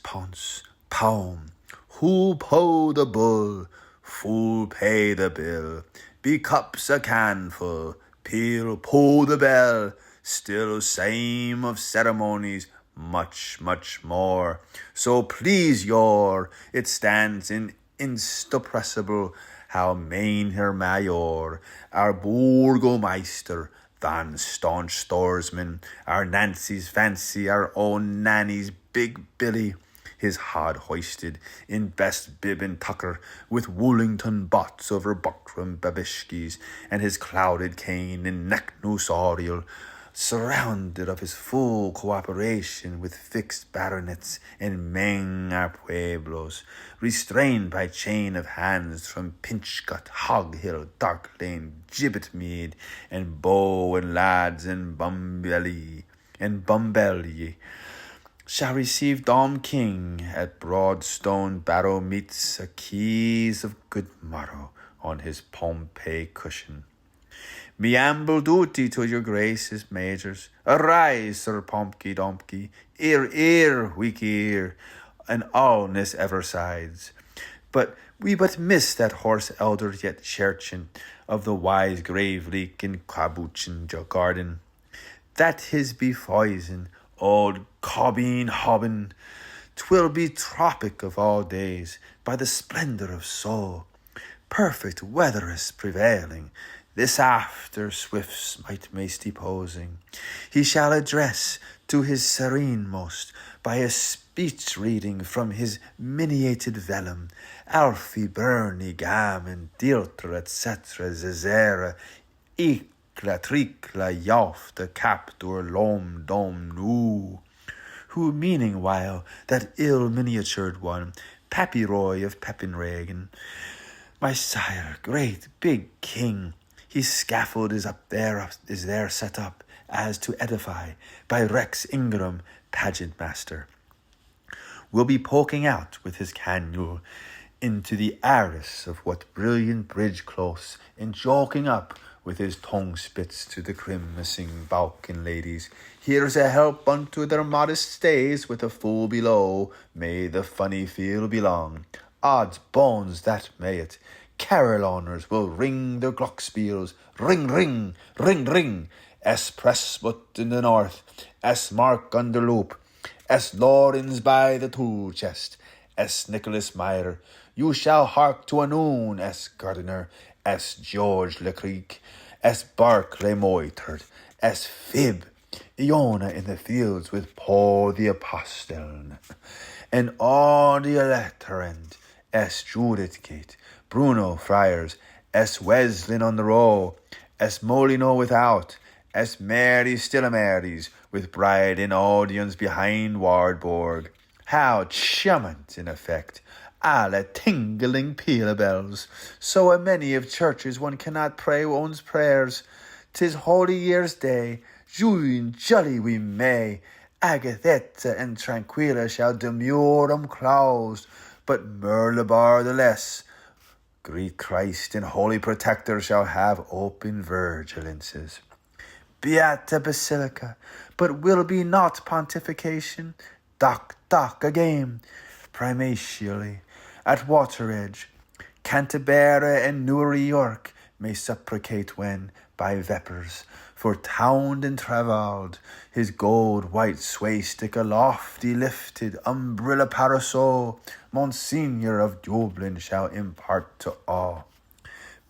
pound, who po the bull, fool pay the bill, be cups a canful, peel po the bell, still same of ceremonies, much more. So please your, it stands in instapressible, how main her mayor, our burgomeister, Van staunch storesman, our Nancy's fancy, our own Nanny's big Billy, his hod hoisted in best bib and tucker, with Woolington bots over buckram babishkis, and his clouded cane in neck noose aureole, surrounded of his full cooperation with fixed baronets and meng our pueblos, restrained by chain of hands from Pinchgut, Hog Hill, Dark Lane, Gibbet Mead, and Bow and Lads and Bumbelly, shall receive Dom King at Broadstone Barrow meets a keys of good morrow on his Pompey cushion. Me amble duty to your graces, majors. Arise, Sir Pompky Dompky, ear, weak ear, and allness ever sides. But we but miss that horse elder yet cherchin of the wise grave leak in Cabuchin garden. That his be poison, old cobbin hobbin. 'Twill be tropic of all days, by the splendour of soul. Perfect weather is prevailing. This after Swift's might mace deposing, he shall address to his serene most by a speech reading from his miniated vellum, Alfie, Bernie, Gammon, Dilter, etc., Zezera, Icla, Tricla, Yofta, Captor, Lom, Dom, Nu, who meaning while that ill miniatured one, Papiroy of Pepinregan, my sire, great big king, his scaffold is there set up, as to edify, by Rex Ingram, pageant master, will be poking out with his cannule into the arras of what brilliant bridge close, and joking up with his tongue spits to the grimacing Balkan ladies. Here's a help unto their modest stays, with a fool below, may the funny feel belong. Odds bones, that may it. Caroloners will ring their glockenspiels, ring, ring, ring, ring. S. Presbot in the north, S. Mark under loop, S. Lawrence by the tool chest, S. Nicholas Meyer. You shall hark to a noon, S. Gardiner, S. George Lecreek, S. Barclay Moytard, S. Fib. Iona in the fields with Paul the Apostle, and all the electorant, S. Judith Gate, Bruno Friars, S. Weslin on the row, S. Molino without, S. Mary still a Mary's, with bride in audience behind Wardborg. How charmant in effect! Alle tingling peal bells. So a many of churches one cannot pray one's prayers. 'Tis Holy Year's Day, joying jolly we may. Agathetta and Tranquilla shall demurum close, but Merlebar the less. Great Christ and Holy Protector shall have open vigilances. Beata Basilica, but will be not pontification. Doc again, primatially, at Wateredge, Canterbury and Newer York may supplicate when, by vapors, for towned and travelled, his gold white swaystick lofty lifted, umbrella parasol, Monsignor of Dublin shall impart to all.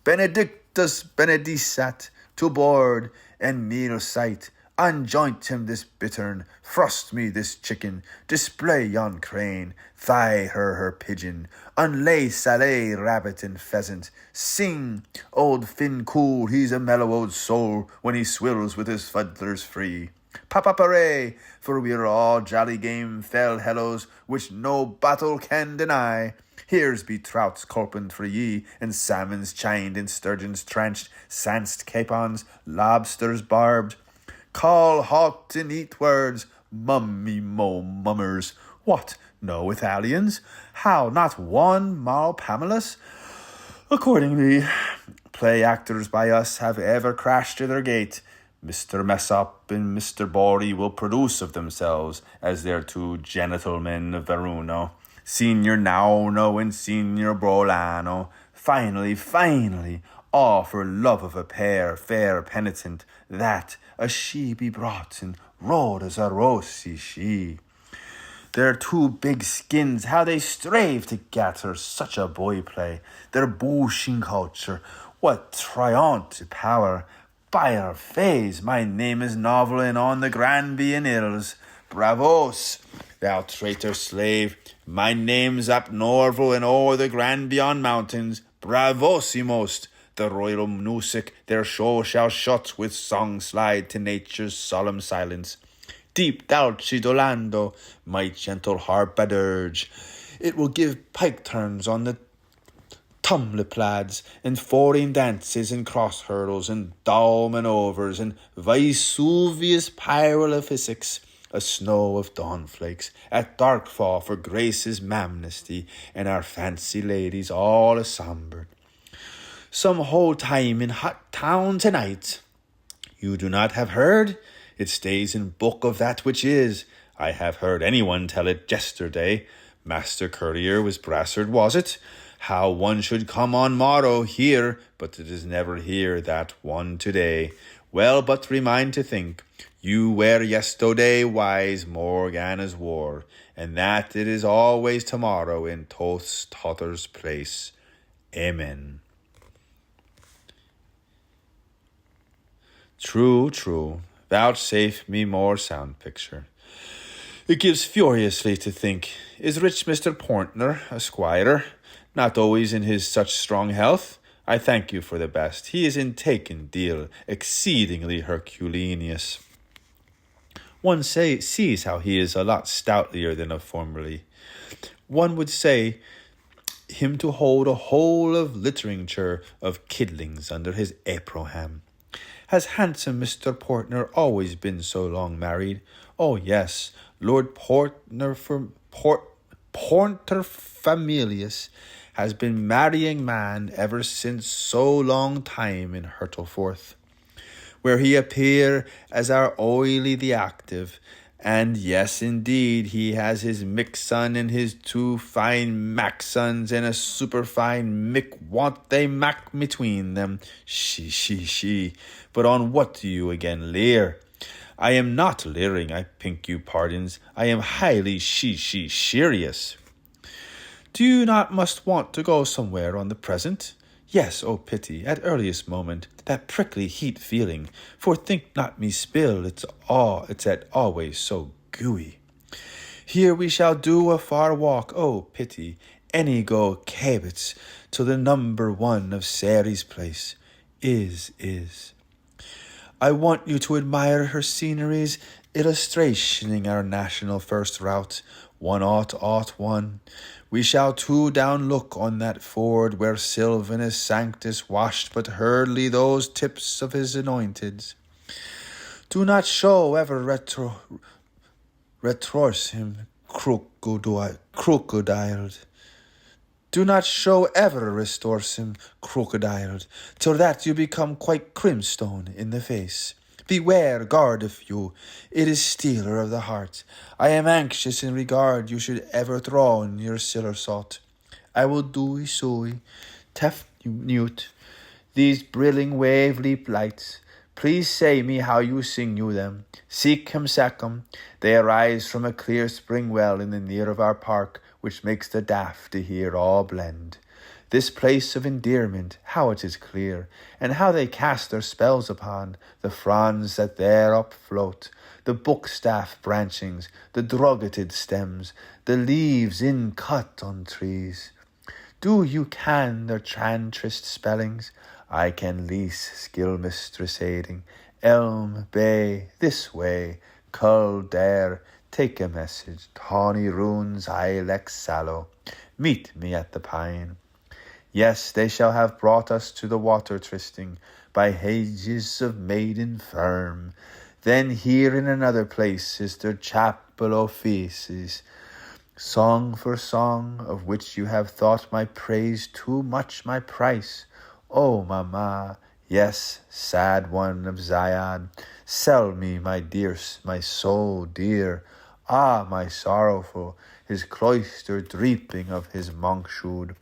Benedictus benedisat, to board and needle sight, unjoint him this bittern, frost me this chicken, display yon crane, thigh her pigeon, unlay salé rabbit and pheasant, sing, old Finn cool, he's a mellow old soul, when he swills with his fuddlers free. Pap-pap-hooray, for we're all jolly game fell hellows, which no battle can deny. Here's be trouts corpent for ye, and salmons chined and sturgeons trenched, sanced capons, lobsters barbed. Call hot and eat words, mummy mo mummers. What, no Italians? How, not one Mal Pamelas? Accordingly, play actors by us have ever crashed to their gate. Mr. Messop and Mr. Borey will produce of themselves as their two genital men of Veruno, Signor Nauno and Signor Brolano. Finally, all for love of a pair fair penitent, that a she be brought and rode as a rosy she. Their two big skins, how they strave to gather such a boy play. Their bushing culture, what triumph power. By our fays, my name is novel and on the Granby and Hills. Bravos, thou traitor slave, my name's up Norval and o'er the Granby on mountains. Bravosimost, the royal music their show shall shut with song slide to nature's solemn silence. Deep dulci dolando, my gentle harp dirge. It will give pike turns on the tumleplads, and foreign dances and cross hurdles, and dow manovers, and Vesuvius pyrolophysics, a snow of dawn flakes, at dark fall for Grace's mamnesty, and our fancy ladies all assembled. Some whole time in hot town tonight. You do not have heard? It stays in book of that which is. I have heard anyone tell it yesterday. Master Courier was brassard, was it? How one should come on morrow here, but it is never here that one today. Well, but remind to think, you were yesterday wise Morgana's war, and that it is always tomorrow in Toth's Totter's place. Amen. True, vouchsafe me more sound picture. It gives furiously to think, is rich Mr. Portner, a squire, not always in his such strong health? I thank you for the best. He is in taken deal, exceedingly herculeneous. One sees how he is a lot stoutlier than of formerly. One would say him to hold a whole of literature of kidlings under his aproham. Has handsome Mr. Portner always been so long married? Oh, yes, Lord Portner Familius has been marrying man ever since so long time in Hurtleforth, where he appear as our oily the active, and yes, indeed, he has his Mick son and his two fine Mac sons and a superfine Mick want they Mac between them. She. But on what do you again leer? I am not leering, I pink you pardons. I am highly serious. Do you not must want to go somewhere on the present? Yes, O pity, at earliest moment, that prickly heat feeling, for think not me spill, it's at always so gooey. Here we shall do a far walk, O pity, any go cabits, till the number 1 of Sary's place is. I want you to admire her sceneries, illustrationing our national first route, 1/001. We shall too down look on that ford where Sylvanus Sanctus washed but hurriedly those tips of his anointeds. Do not show ever retorse him crocodiled. Do not show ever restores him crocodiled, till that you become quite crimstone in the face. Beware, guard of you, it is stealer of the heart. I am anxious in regard you should ever throw in your siller salt. I will do sui, teft newt, these brilling wave leap lights. Please say me how you sing you them. Seek him secum, they arise from a clear spring well in the near of our park, which makes the daft to hear all blend. This place of endearment, how it is clear, and how they cast their spells upon the fronds that there upfloat, the bookstaff branchings, the druggeted stems, the leaves in cut on trees. Do you can their trantrist spellings? I can lease skill mistress aiding. Elm, bay, this way, cull, dare, take a message. Tawny runes, ilex, sallow. Meet me at the pine. Yes, they shall have brought us to the water trysting, by hages of maiden firm. Then here in another place is their chapel offices, song for song, of which you have thought my praise too much my price. O mamma, yes, sad one of Zion, sell me my dear, my soul dear. Ah, my sorrowful, his cloister dreeping of his monk shoed.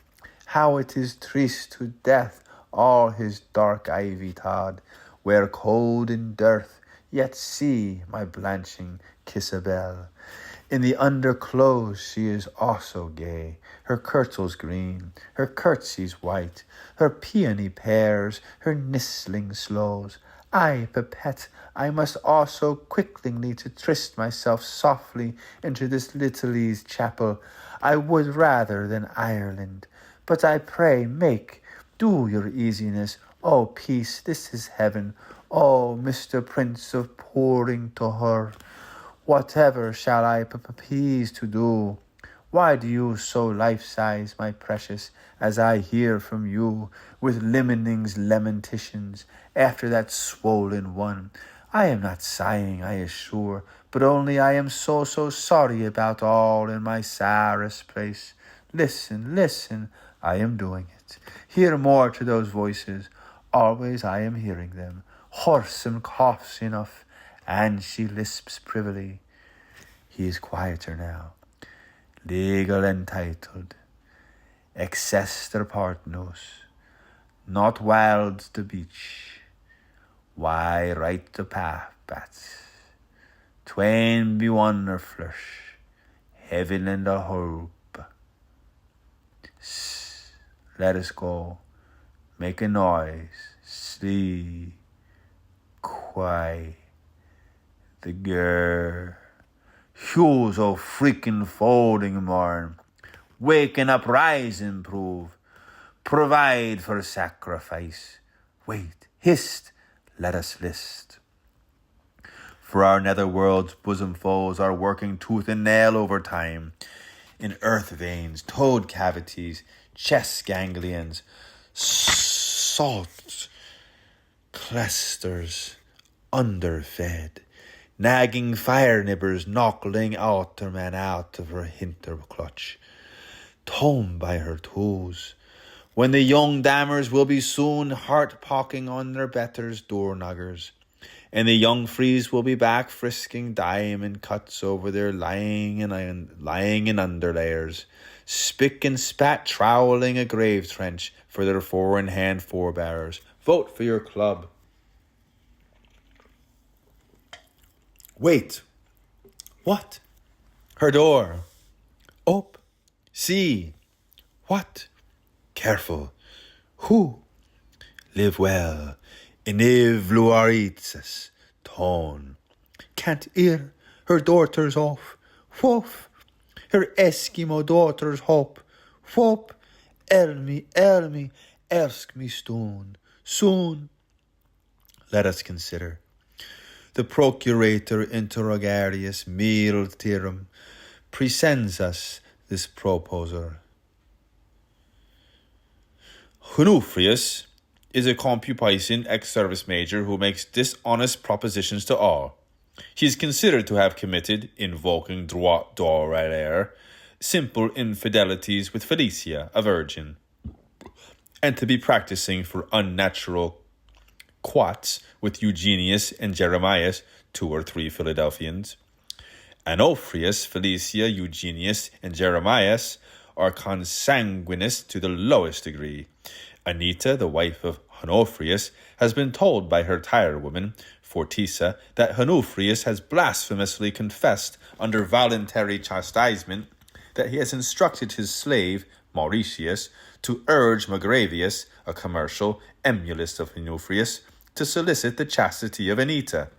How it is triste to death, all his dark ivy tod, where cold in dearth, yet see my blanching Kissabel. In the underclothes she is also gay, her kirtles green, her curtsies white, her peony pears, her nistling slows. I, pipette, I must also quicklingly to tryst myself softly into this Little's chapel. I would rather than Ireland. But I pray, do your easiness. Oh, peace, this is heaven. Oh, Mr. Prince of pouring to her. Whatever shall I please to do? Why do you so life-size, my precious, as I hear from you, with limoning's lamentations, after that swollen one? I am not sighing, I assure, but only I am so sorry about all in my sorest place. Listen, I am doing it. Hear more to those voices. Always I am hearing them. Hoarse and coughs enough, and she lisps privily. He is quieter now. Legal entitled. Excester partnus. Not wild the beach. Why right the path, bats. Twain be wonderflush. Heaven and a hope. Let us go. Make a noise. Sleep. Quiet. The girl. Hughes o' freaking folding morn. Waking up, rise, improve. Provide for sacrifice. Wait, hist, let us list. For our netherworld's bosom foes are working tooth and nail over time. In earth veins, toad cavities, chest ganglions, salt clusters, underfed, nagging fire nibbers knuckling outerman out of her hinter clutch, tome by her toes, when the young dammers will be soon heart-pocking on their betters' door-knockers, and the young frees will be back frisking diamond cuts over their lying in underlayers, spick and spat troweling a grave trench for their four-in-hand forebearers. Vote for your club. Wait. What? Her door. Op. See. What? Careful. Who live well in evluaritzes ton. Can't hear her daughters off. Whoof, her Eskimo daughters hop. Whoop, elmi, elsk me stone. Soon. Let us consider. The procurator interrogarius miltirum presents us this proposer. Hunufrius is a concupiscent ex-service major who makes dishonest propositions to all. He is considered to have committed, invoking droit d'oreiller, simple infidelities with Felicia, a virgin, and to be practicing for unnatural quats with Eugenius and Jeremias, 2 or 3 Philadelphians. Onofrius, Felicia, Eugenius, and Jeremias are consanguineous to the lowest degree. Anita, the wife of Onofrius, has been told by her tirewoman, Fortisa, that Onofrius has blasphemously confessed under voluntary chastisement that he has instructed his slave, Mauritius, to urge Magravius, a commercial emulist of Onofrius, to solicit the chastity of Anita.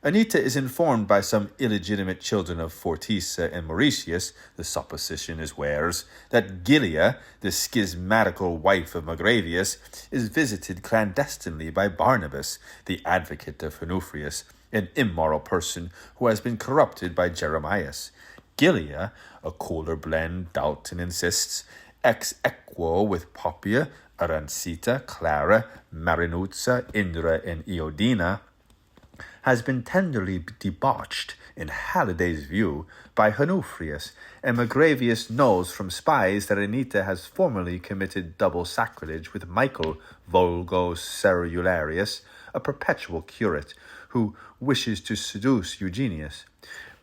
Anita is informed by some illegitimate children of Fortisa and Mauritius, the supposition is Wares, that Gilia, the schismatical wife of Magravius, is visited clandestinely by Barnabas, the advocate of Onofrius, an immoral person who has been corrupted by Jeremias. Gilia, a cooler blend, Dalton insists, ex equo with Poppia, Arancita, Clara, Marinuzza, Indra, and Iodina, has been tenderly debauched, in Halliday's view, by Onofrius, and Magravius knows from spies that Anita has formerly committed double sacrilege with Michael Vulgo Cerularius, a perpetual curate, who wishes to seduce Eugenius.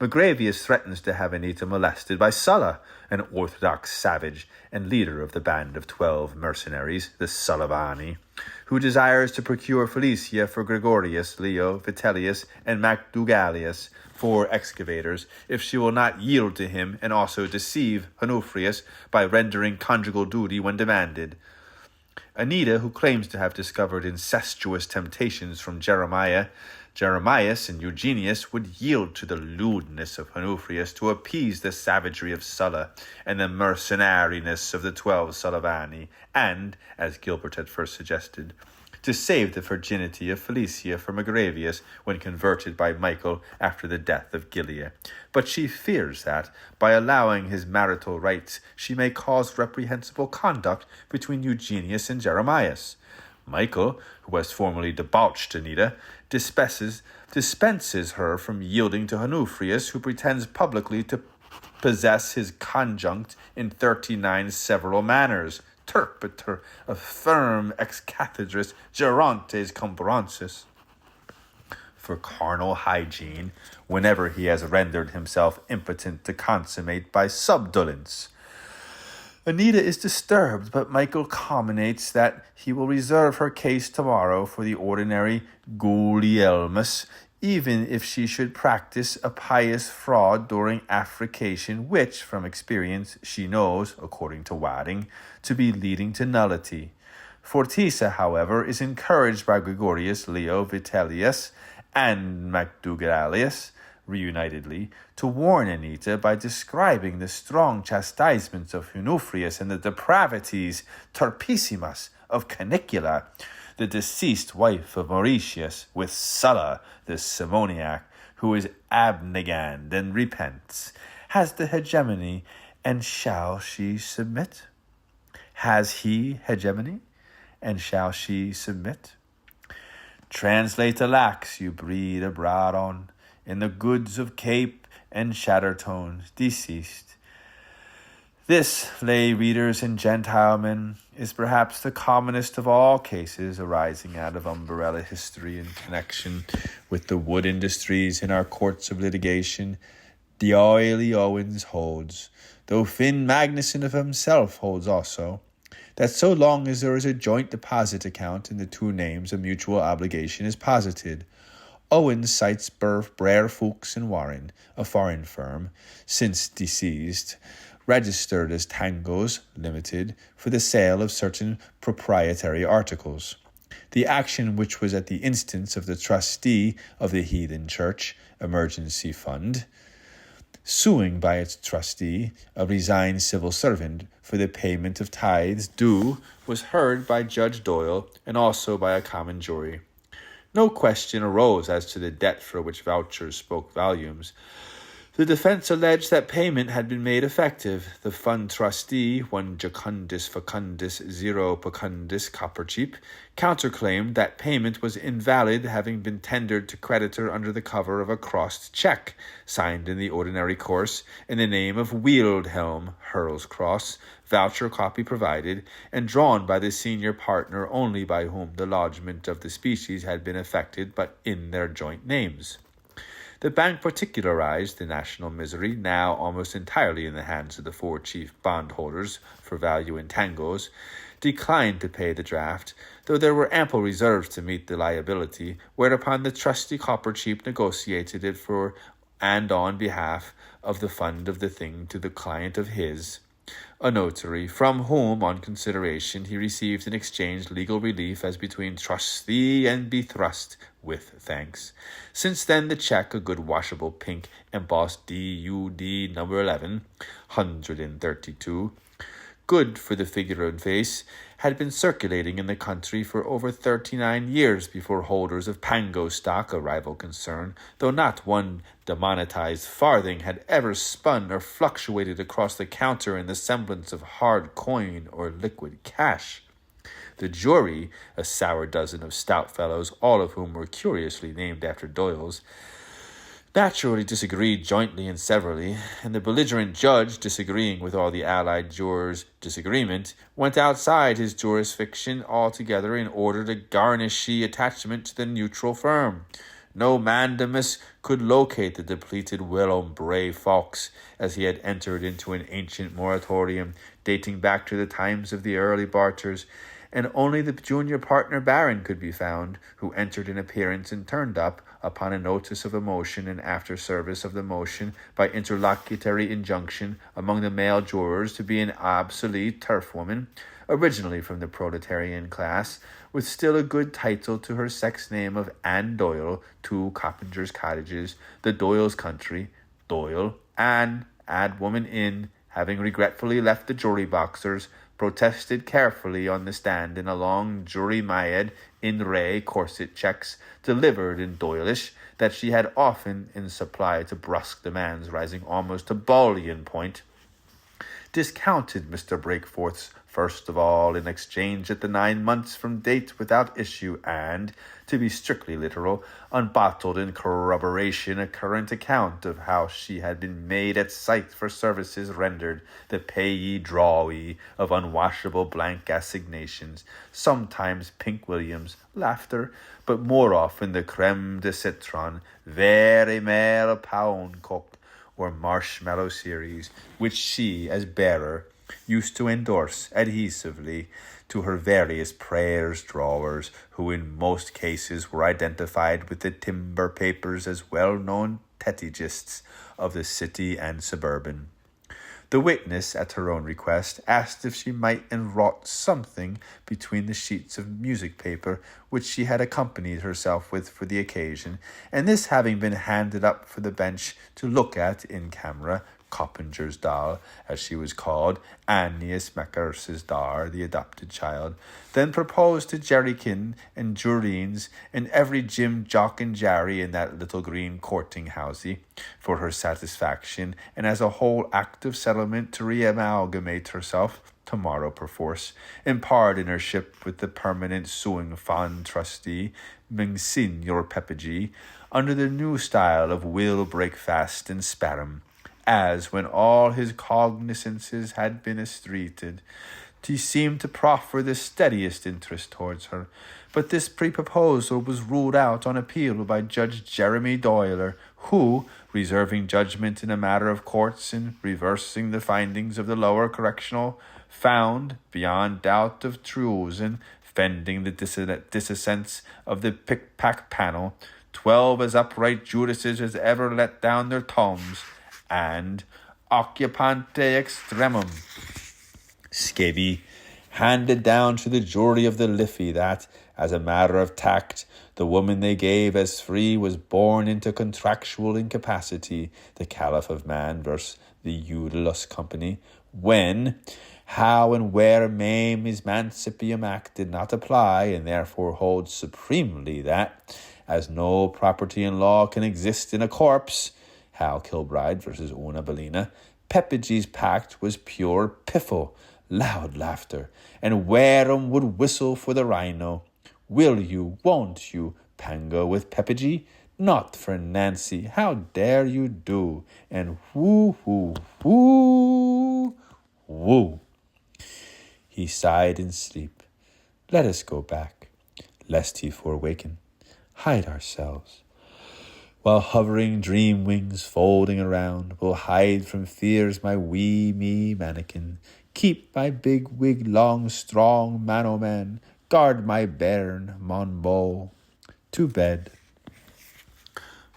Magravius threatens to have Anita molested by Sulla, an orthodox savage and leader of the band of 12 mercenaries, the Sullivani, who desires to procure Felicia for Gregorius, Leo, Vitellius, and Macdugalius, 4 excavators, if she will not yield to him and also deceive Onofrius by rendering conjugal duty when demanded. Anita, who claims to have discovered incestuous temptations from Jeremias and Eugenius, would yield to the lewdness of Onofrius to appease the savagery of Sulla and the mercenariness of the 12 Sullivani, and, as Gilbert had first suggested, to save the virginity of Felicia from Magravius when converted by Michael after the death of Gilia. But she fears that, by allowing his marital rights, she may cause reprehensible conduct between Eugenius and Jeremias. Michael, who has formerly debauched Anita, dispenses her from yielding to Onofrius, who pretends publicly to possess his conjunct in 39 several manners. Terpiter, affirm ex cathedris gerontes comparances. For carnal hygiene, whenever he has rendered himself impotent to consummate by subdolence. Anita is disturbed, but Michael comminates that he will reserve her case tomorrow for the ordinary Gulielmus, even if she should practice a pious fraud during affrication, which, from experience, she knows, according to Wadding, to be leading to nullity. Fortisa, however, is encouraged by Gregorius, Leo, Vitellius, and Macdugalius, reunitedly, to warn Anita by describing the strong chastisements of Onofrius and the depravities turpissimas of Canicula, the deceased wife of Mauritius, with Sulla, the simoniac, who is abnegand and repents, has the hegemony, and shall she submit? Has he hegemony, and shall she submit? Translate alax, you breed abroad on, in the goods of Cape and Shattertones, deceased. This, lay readers and Gentile men, is perhaps the commonest of all cases arising out of umbrella history in connection with the wood industries in our courts of litigation. The oily Owens holds, though Finn Magnuson of himself holds also, that so long as there is a joint deposit account in the 2 names, a mutual obligation is posited. Owens cites Brer Fuchs and Warren, a foreign firm, since deceased, registered as Tangos Limited for the sale of certain proprietary articles. The action, which was at the instance of the trustee of the Heathen Church Emergency Fund, suing by its trustee, a resigned civil servant, for the payment of tithes due, was heard by Judge Doyle and also by a common jury. No question arose as to the debt for which vouchers spoke volumes. The defense alleged that payment had been made effective. The fund trustee, one Jacundus Facundus Zero Pecundus Coppercheap, counterclaimed that payment was invalid, having been tendered to creditor under the cover of a crossed check, signed in the ordinary course, in the name of Wieldhelm Hurl's Cross, voucher copy provided, and drawn by the senior partner only by whom the lodgment of the species had been effected, but in their joint names. The bank particularized the national misery, now almost entirely in the hands of the four chief bondholders for value in tangos, declined to pay the draft, though there were ample reserves to meet the liability, whereupon the trusty Coppercheap negotiated it for and on behalf of the fund of the thing to the client of his, a notary, from whom, on consideration, he received in exchange legal relief as between trustee and bethrust, with thanks. Since then, the check, a good washable pink, embossed D.U.D. number 11, 132, good for the figure and face, had been circulating in the country for over 39 years before holders of Pango stock, a rival concern, though not one demonetized farthing had ever spun or fluctuated across the counter in the semblance of hard coin or liquid cash. The jury, a sour dozen of stout fellows, all of whom were curiously named after Doyles, naturally disagreed jointly and severally, and the belligerent judge, disagreeing with all the allied jurors' disagreement, went outside his jurisdiction altogether and ordered a garnishy attachment to the neutral firm. No mandamus could locate the depleted whilom Bray Fawkes, as he had entered into an ancient moratorium dating back to the times of the early barters, and only the junior partner Baron could be found, who entered an appearance and turned up, upon a notice of a motion and after service of the motion by interlocutory injunction among the male jurors, to be an obsolete turf woman, originally from the proletarian class, with still a good title to her sex name of Anne Doyle, 2 Coppinger's Cottages, the Doyle's country, Doyle, Anne, add woman in, having regretfully left the jury boxers, protested carefully on the stand in a long jury myad in re corset checks, delivered in Doylish, that she had often in supply to brusque demands rising almost to bullion point, discounted Mr. Breakforth's first of all in exchange at the 9 months from date without issue, and, to be strictly literal, unbottled in corroboration a current account of how she had been made at sight for services rendered, the payee drawee of unwashable blank assignations, sometimes Pink Williams, laughter, but more often the creme de citron, very male pound cooked, or marshmallow series, which she, as bearer, used to endorse adhesively to her various prayers drawers, who in most cases were identified with the timber papers as well-known tettigists of the city and suburban. The witness, at her own request, asked if she might enwrought something between the sheets of music paper which she had accompanied herself with for the occasion, and this having been handed up for the bench to look at in camera, Coppinger's doll, as she was called, Annius Macurse's dar, the adopted child, then proposed to Jerrykin and Jurines and every Jim, Jock, and Jarry in that little green courting-housey, for her satisfaction, and as a whole act of settlement to re-amalgamate herself, tomorrow perforce, in partnership with the permanent suing fond trustee, Monsignor Peppigy, under the new style of Will Breakfast and Sparham, as when all his cognizances had been estreated, he seemed to proffer the steadiest interest towards her. But this pre-proposal was ruled out on appeal by Judge Jeremy Doyler, who, reserving judgment in a matter of courts and reversing the findings of the lower correctional, found, beyond doubt of treason, fending the dissents of the pick-pack panel, 12 as upright Judases as ever let down their thumbs, and, occupante extremum. Scevy handed down to the jury of the Liffey that, as a matter of tact, the woman they gave as free was born into contractual incapacity, the Caliph of Man versus the Eudalus Company, when, how and where Mame his Mancipium Act did not apply, and therefore holds supremely that, as no property in law can exist in a corpse, Hal Kilbride versus Una Bellina, Peppige's pact was pure piffle, loud laughter, and Wareham would whistle for the rhino. Will you, won't you, pango with Peppige? Not for Nancy, how dare you do? And whoo, whoo, whoo, whoo. He sighed in sleep. Let us go back, lest he forewaken. Hide ourselves. While hovering dream wings folding around, will hide from fears my wee me mannequin. Keep my big wig long strong man o' man. Guard my bairn, mon beau. To bed.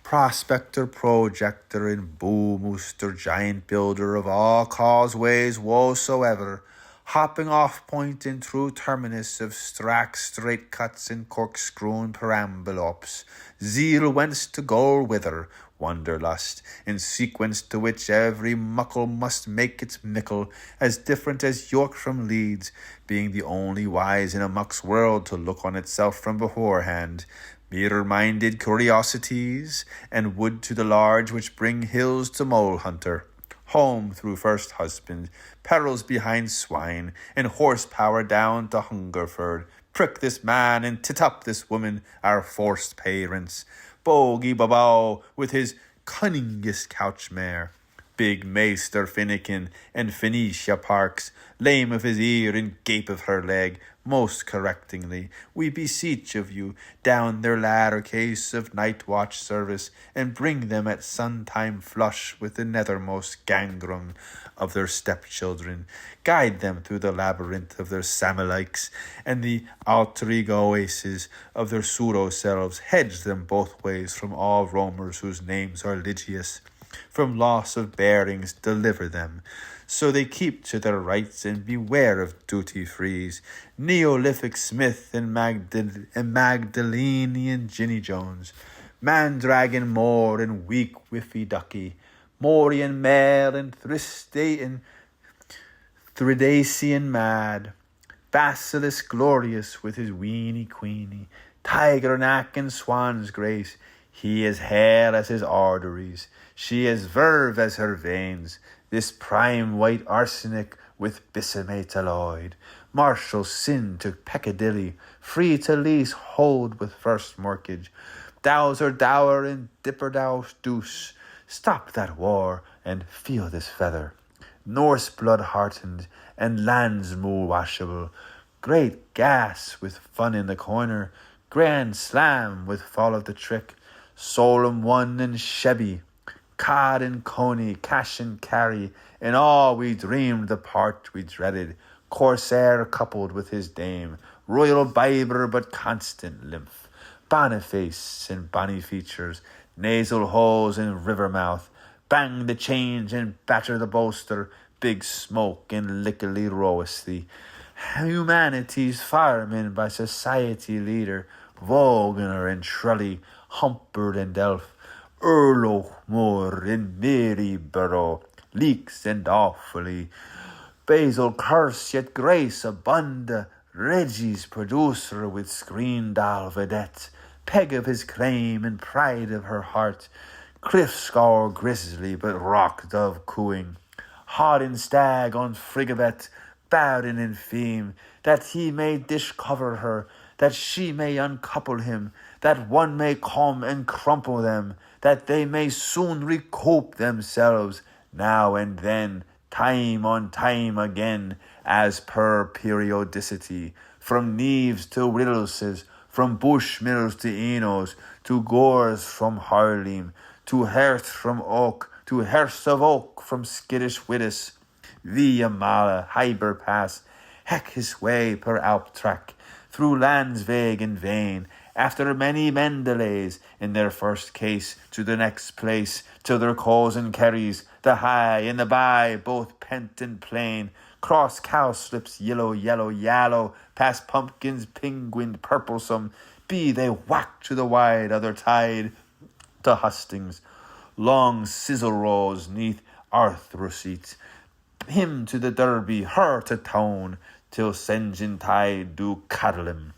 Prospector, projector, and booster, giant builder of all causeways whatsoever, hopping off point and true terminus of straight cuts and corkscrewn perambulops, zeal whence to go whither, wanderlust, in sequence to which every muckle must make its mickle, as different as York from Leeds, being the only wise in a muck's world to look on itself from beforehand, mirror-minded curiosities, and wood to the large which bring hills to mole hunter, home through first husband, perils behind swine, and horsepower down to Hungerford, prick this man and tit up this woman, our forced parents, Bogey Babao with his cunningest couch mare, big Maester Finnegan and Phoenicia Parks, lame of his ear and gape of her leg, most correctingly, we beseech of you, down their ladder case of night watch service, and bring them at sun-time flush with the nethermost gangrung of their stepchildren. Guide them through the labyrinth of their Samilikes, and the alter ego oases of their pseudo-selves. Hedge them both ways from all roamers whose names are litigious. From loss of bearings deliver them, so they keep to their rights and beware of duty-frees, Neolithic Smith and Magdalenian Ginny Jones, Mandragon Moor and weak Whiffy Ducky, Morian Mare and Thridacian Mad, Basilisk Glorious with his weeny queenie, Tiger Knack and Swan's Grace, he as hair as his arteries, she as verve as her veins, this prime white arsenic with bismuth alloyed, Marshal Sin to Peccadilly, free to lease hold with first mortgage, Dowser Dower and Dipper Deuce, stop that war and feel this feather, Norse blood heartened and lands moo washable, great gas with fun in the corner, grand slam with fall of the trick, solemn one and Shebby, Cod and Coney, cash and carry, in all we dreamed the part we dreaded, Corsair coupled with his dame, royal biber but constant lymph, Boniface and bonny features, nasal holes and river mouth, bang the change and batter the bolster, big smoke and lickily roasty, humanity's fireman by society leader, Vogner and Trully, Humperd and Delph, Moor in Maryborough, leaks and awfully, Basil curse yet grace abunda, Reggie's producer with screen doll vedette, peg of his claim and pride of her heart, cliff scour grizzly but rock dove cooing, Hodden stag on frigabet, Bowden in fame, that he may discover her, that she may uncouple him, that one may come and crumple them, that they may soon recoup themselves, now and then, time on time again, as per periodicity, from Neves to Willises, from Bushmills to Enos, to Gores from Harlem, to Herth from Oak, to Herse of Oak from Skittish Widdes, via Mala, Hyber Pass, heck his way per Alp track, through lands vague and vain, After many delays in their first case, to the next place, till their cousin carries the high and the by, both pent and plain, cross cowslips, yellow, past pumpkins, penguin, purplesome, be they whacked to the wide other tide, to hustings, long sizzle rows neath Arthur seat, him to the Derby, her to town, till St. Tide do cuddle him.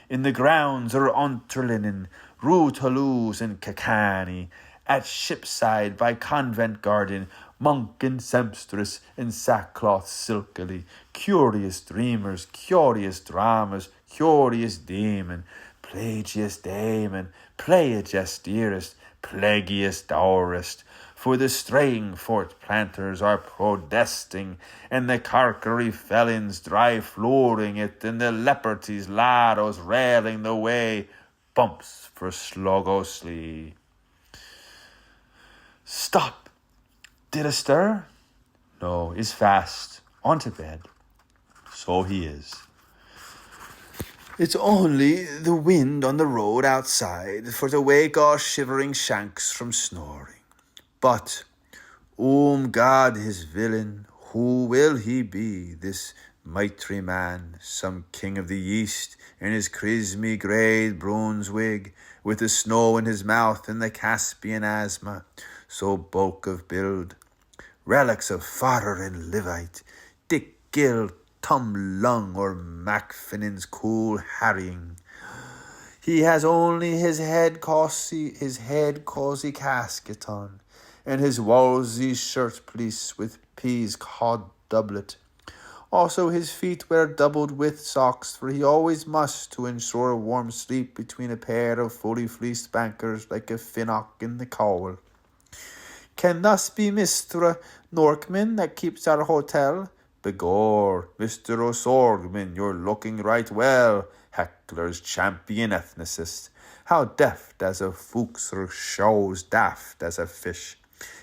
In the grounds or Unterlinen, Rue Toulouse and Cacani, at shipside by convent garden, monk and sempstress in sackcloth silkily, curious dreamers, curious dramas, curious demon, Plagius Damon, Pelagius dearest, Plagius dourest, for the straying fort planters are protesting, and the carkery felons dry flooring it, and the leperties lados railing the way, bumps for Slogosly. Stop! Did a stir? No, is fast, on to bed. So he is. It's only the wind on the road outside, for to wake our shivering shanks from snoring. But, God his villain, who will he be, this mitry man, some king of the East, in his chrismy grey bronze wig, with the snow in his mouth and the Caspian asthma, so bulk of build, relics of fodder and Livite, Dick Gill, Tom Lung, or Macfinnan's cool harrying. He has only his head cosy casket on, and his Wolsey shirt piece with peas cod doublet. Also his feet wear doubled width socks, for he always must, to ensure a warm sleep between a pair of fully fleeced bankers like a finnock in the cowl. Can thus be Mr. Norkman that keeps our hotel? Begor, Mr. O'Sorgman, you're looking right well, Heckler's champion ethnicist. How deft as a Fuchser shows daft as a fish.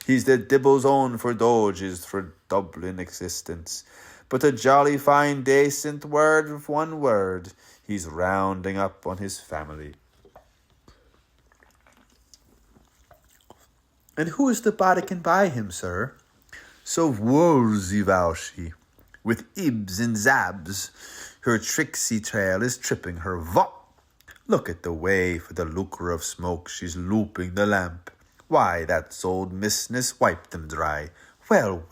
He's the dibble's own for Doges for Dublin existence. But a jolly fine decent word of one word, he's rounding up on his family. And who is the body can buy him, sir? So worsy vouchy, with ibs and zabs, her tricksy trail is tripping her vop. Look at the way for the lucre of smoke she's looping the lamp. Why, that's old Missness wiped them dry. Well,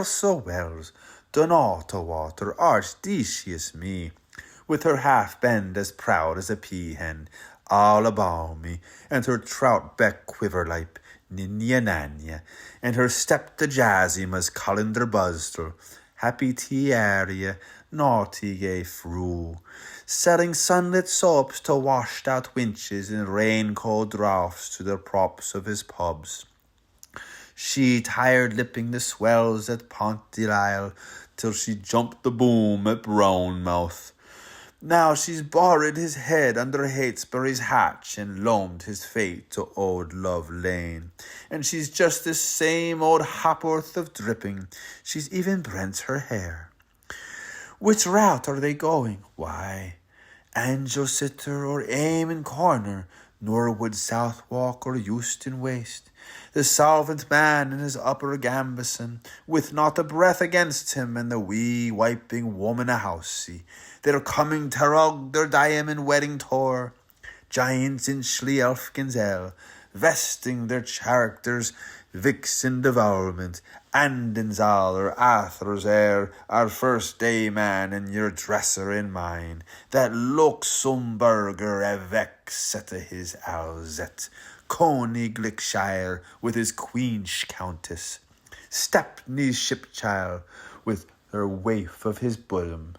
so wells, done all to water, archdeecious me, with her half bend as proud as a peahen, all about me, and her trout beck quiver like Ninya Nanya, and her step to jazzy as colander buzzter, happy tea area, naughty gay fru, selling sunlit soaps to washed out winches and rain-cold draughts to the props of his pubs. She tired lipping the swells at Pont de Lisle till she jumped the boom at Brownmouth. Now she's borrowed his head under Heytesbury's hatch and loaned his fate to old Love Lane. And she's just the same old hapworth of dripping. She's even brent her hair. Which route are they going? Why, Angelsitter or Eamon Corner, Norwood Southwalk or Euston Waste. The solvent man in his upper gambeson, with not a breath against him, and the wee wiping woman a housey. They're coming to rug their diamond wedding tour, giants in Schlielfkin's L, vesting their characters, vixen devourment, Andenzal or Arthur's heir, our first day man and your dresser in mine, that Luxemburger avec set his Alzette, Königlicshire with his queen's countess, Stepney's shipchild with her waif of his bosom,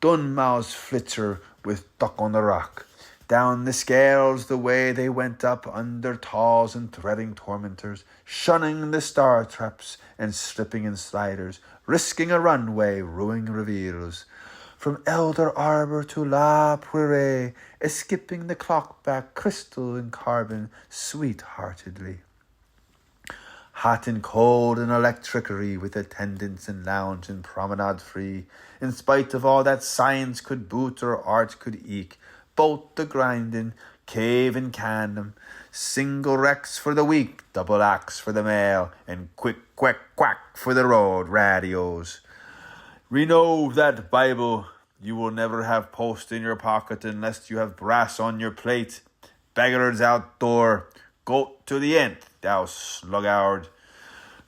Dunmouth's flitcher with duck on the rock. Down the scales the way they went up under taws and threading tormentors, shunning the star traps and slipping in sliders, risking a runway, ruining reveals. From Elder Arbor to La Prairie, skipping the clock back, crystal and carbon, sweet-heartedly. Hot and cold and electricary, with attendance and lounge and promenade free, in spite of all that science could boot or art could eke, boat the grinding, cave and can 'em. Single wrecks for the week, double axe for the mail, and quick quack quack for the road radios. Renove that Bible. You will never have post in your pocket unless you have brass on your plate. Beggars outdoor, go to the nth, thou sluggard.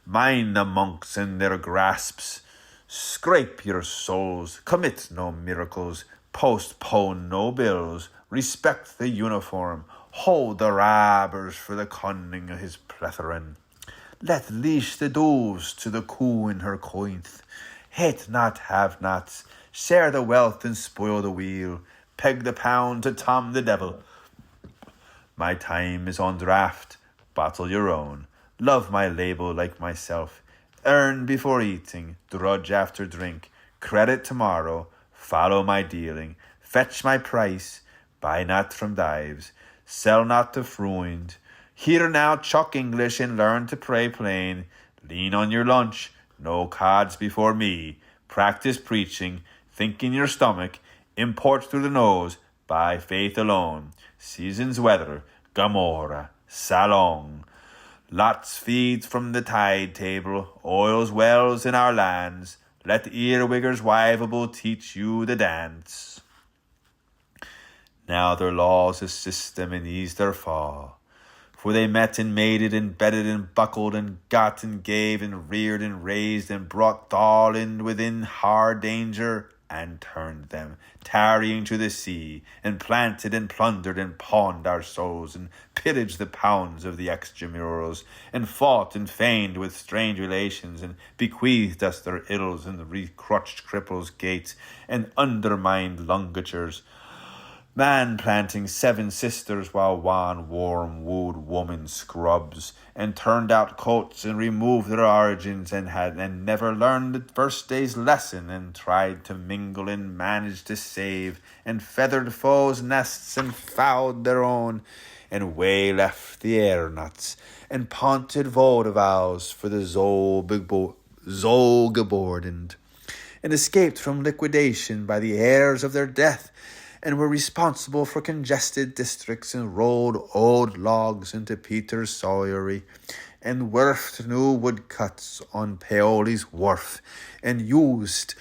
Mind the monks in their grasps. Scrape your souls, commit no miracles, postpone no bills, respect the uniform, hold the robbers for the cunning of his pletheren. Let leash the doves to the coo in her cointh. Hate not have-nots, share the wealth and spoil the wheel, peg the pound to Tom the devil. My time is on draft, bottle your own. Love my label like myself. Earn before eating, drudge after drink. Credit tomorrow, follow my dealing. Fetch my price, buy not from dives. Sell not to fruined. Hear now chuck English and learn to pray plain. Lean on your lunch, no cods before me. Practice preaching, think in your stomach. Import through the nose, by faith alone. Seasons weather, Gomorrah, Salong. Lots feeds from the tide table, oils wells in our lands. Let earwiggers wiveable teach you the dance. Now their laws assist them and ease their fall. For they met and mated and bedded and buckled and got and gave and reared and raised and brought all in within hard danger and turned them, tarrying to the sea, and planted and plundered and pawned our souls, and pillaged the pounds of the extramurals, and fought and feigned with strange relations, and bequeathed us their ills and the recrutched cripples' gates, and undermined lungatures. Man planting 7 sisters while one warm-wooed woman scrubs, and turned out coats and removed their origins, and never learned the first day's lesson, and tried to mingle and managed to save, and feathered foes' nests and fouled their own, and way left the airnuts, and ponted vaudevals for the Zolgebordened, and escaped from liquidation by the heirs of their death, and were responsible for congested districts, and rolled old logs into Peter's Sawyery, and werfed new woodcuts on Paoli's wharf, and used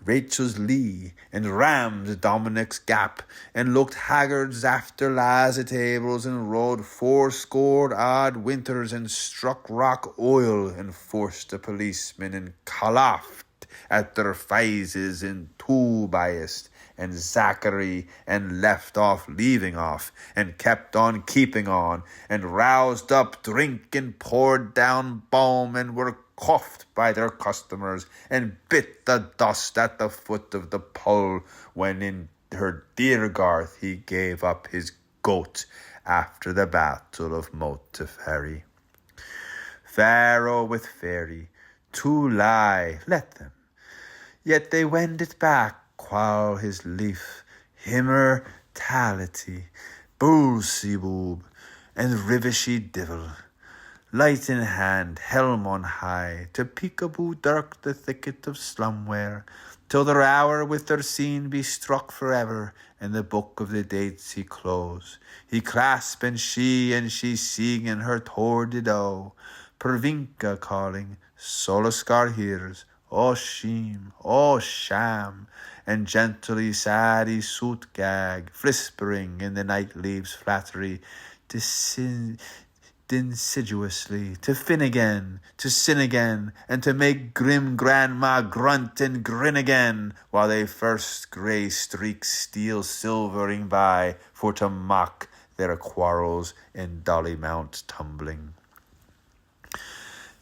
Rachel's Lee, and rammed Dominic's Gap, and looked haggards after laza tables, and rode 80 odd winters, and struck rock oil, and forced the policemen, and collaughed at their phases, and two-biased, and Zachary, and left off leaving off, and kept on keeping on, and roused up drink, and poured down balm, and were coughed by their customers, and bit the dust at the foot of the pole, when in her dear Garth he gave up his goat after the battle of Moteferry. Pharaoh with fairy, to lie, let them, yet they wend it back, qual his leaf, immortality, Beelzebub, and rivishy divil, light in hand, helm on high, to peekaboo dirk the thicket of slumware, till their hour with their scene be struck forever, and the book of the dates he close. He clasp and she seeing in her tordido, Pervinca calling, Solascar hears, O Shem, O Sham, and gently sad he suit gag, whispering in the night leaves flattery, insidiously, to Finnegans, to sin again, and to make grim grandma grunt and grin again, while they first grey streaks steal silvering by, for to mock their quarrels in Dolly Mount tumbling.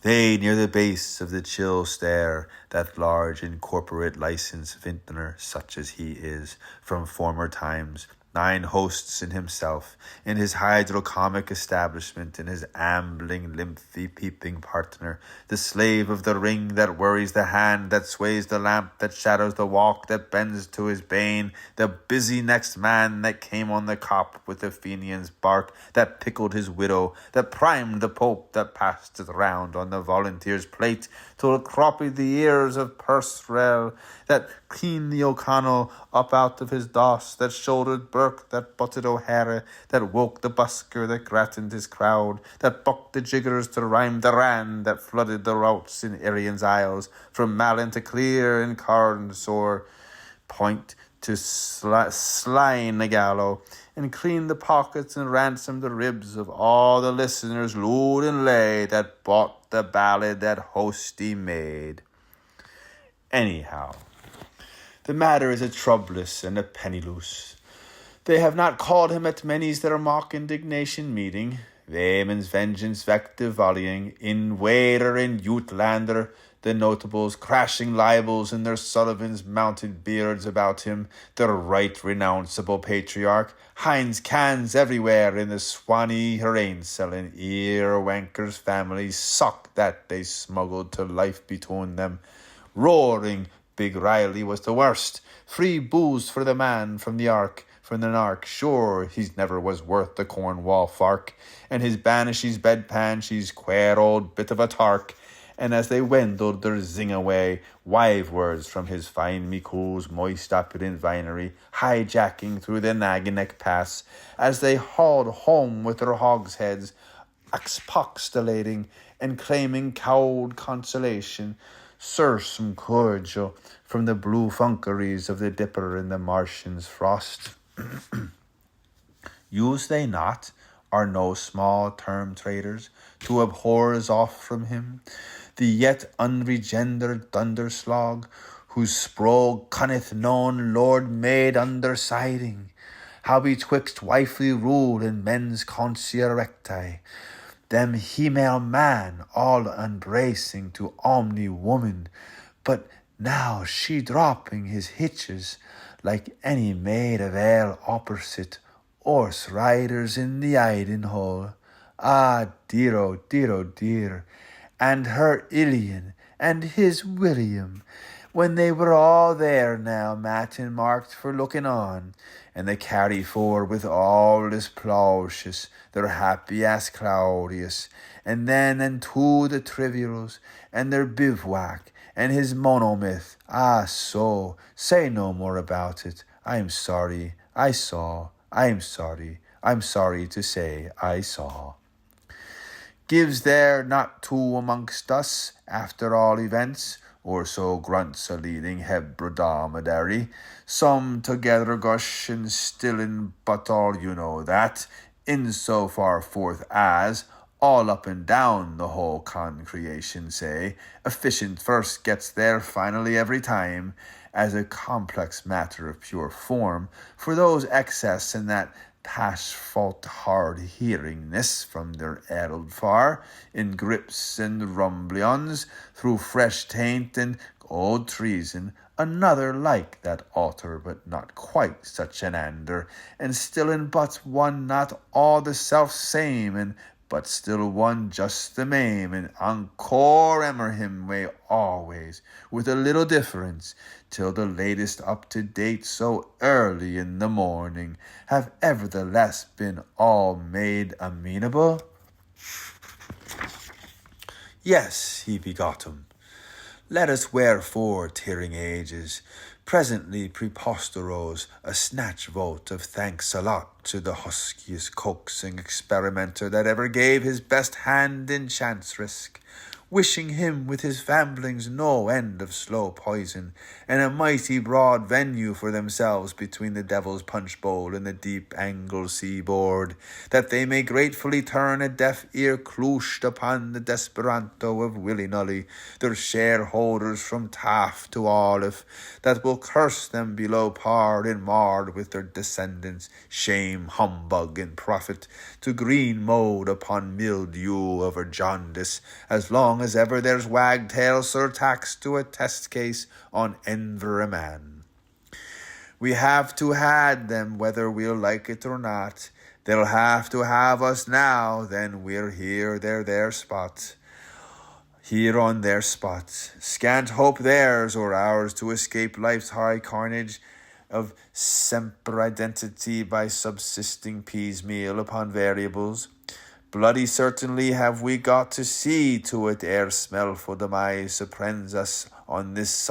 They near the base of the chill stair, that large incorporate licensed vintner, such as he is, from former times, 9 hosts in himself, in his hydrocomic establishment, in his ambling, lymphy, peeping partner, the slave of the ring that worries the hand, that sways the lamp, that shadows the walk, that bends to his bane, the busy next man that came on the cop with the Fenian's bark, that pickled his widow, that primed the Pope, that passed it round on the volunteer's plate, till it cropped the ears of Purcell, that clean the O'Connell up out of his doss, that shouldered Burke, that butted O'Hara, that woke the busker, that grattened his crowd, that bucked the jiggers to rhyme the ran, that flooded the routs in Irian's Isles, from Malin to Clear and Carnsore Point to Slane the Gallow, and cleaned the pockets and ransomed the ribs of all the listeners, lewd and lay, that bought the ballad that Hosty made. Anyhow, the matter is a troublous and a penniless. They have not called him at many's their mock indignation meeting, Vaemon's vengeance vective volleying, in Wader and Utlander, the notables crashing libels in their Sullivan's mounted beards about him, the right renounceable patriarch, Heinz cans everywhere in the Swanee Herancel and Earwanker's families suck that they smuggled to life between them. Roaring Big Riley was the worst, free booze for the man from the nark, sure he's never was worth the Cornwall fark, and his banishes bedpan she's queer old bit of a tark. And as they wendled their zing away, wive words from his fine Miko's moist opulent vinery, hijacking through the Naganek Pass, as they hauled home with their hogsheads, expostulating and claiming cowed consolation, sursum cordial from the blue funkeries of the Dipper and the Martian's frost. Use they not, are no small term traders, to abhor as off from him, the yet unregendered thunderslog, whose sprog cunneth known Lord maid undersiding, how betwixt wifely rule and men's consia recti, them female man all embracing to omni woman, but now she dropping his hitches, like any maid of ale opposite, horse riders in the Idenhole. Ah, dear, oh dear, oh dear, and her Ilian, and his William, when they were all there now, matin marked for looking on, and they carry forward with all this Plausius, their happy ass Claudius, and then and to the trivials, and their bivouac, and his monomyth. Ah, so, say no more about it. I'm sorry, I saw. I'm sorry to say I saw. Gives there not two amongst us, after all events, or so grunts a leading hebrodromedary, some together gush and stilling, but all you know that, in so far forth as, all up and down the whole concreation say, efficient first gets there finally every time, as a complex matter of pure form, for those excess in that past fault hard hearingness from their addled far, in grips and rumblions, through fresh taint and old treason, another like that alter, but not quite such an ander, and still in but one not all the self same, and but still one just the mame, and encore emmer him way always, with a little difference, till the latest up to date so early in the morning, have nevertheless been all made amenable? Yes, he begot 'em. Let us wherefore, tearing ages, presently preposteros a snatch vote of thanks a lot to the huskiest coaxing experimenter that ever gave his best hand in chance risk, wishing him with his famblings no end of slow poison, and a mighty broad venue for themselves between the devil's punch bowl and the deep angle seaboard, that they may gratefully turn a deaf ear clooshed upon the desperanto of willy-nully, their shareholders from Taft to Olive, that will curse them below par and marred with their descendants, shame, humbug, and profit, to green mold upon mildew over jaundice, as long as ever there's wagtail surtax to a test case on enver a man. We have to had them whether we'll like it or not. They'll have to have us now, then we're here, they're their spot. Here on their spot. Scant hope theirs or ours to escape life's high carnage of semper identity by subsisting piecemeal upon variables. Bloody certainly have we got to see to it ere smell for the eye surprends us on this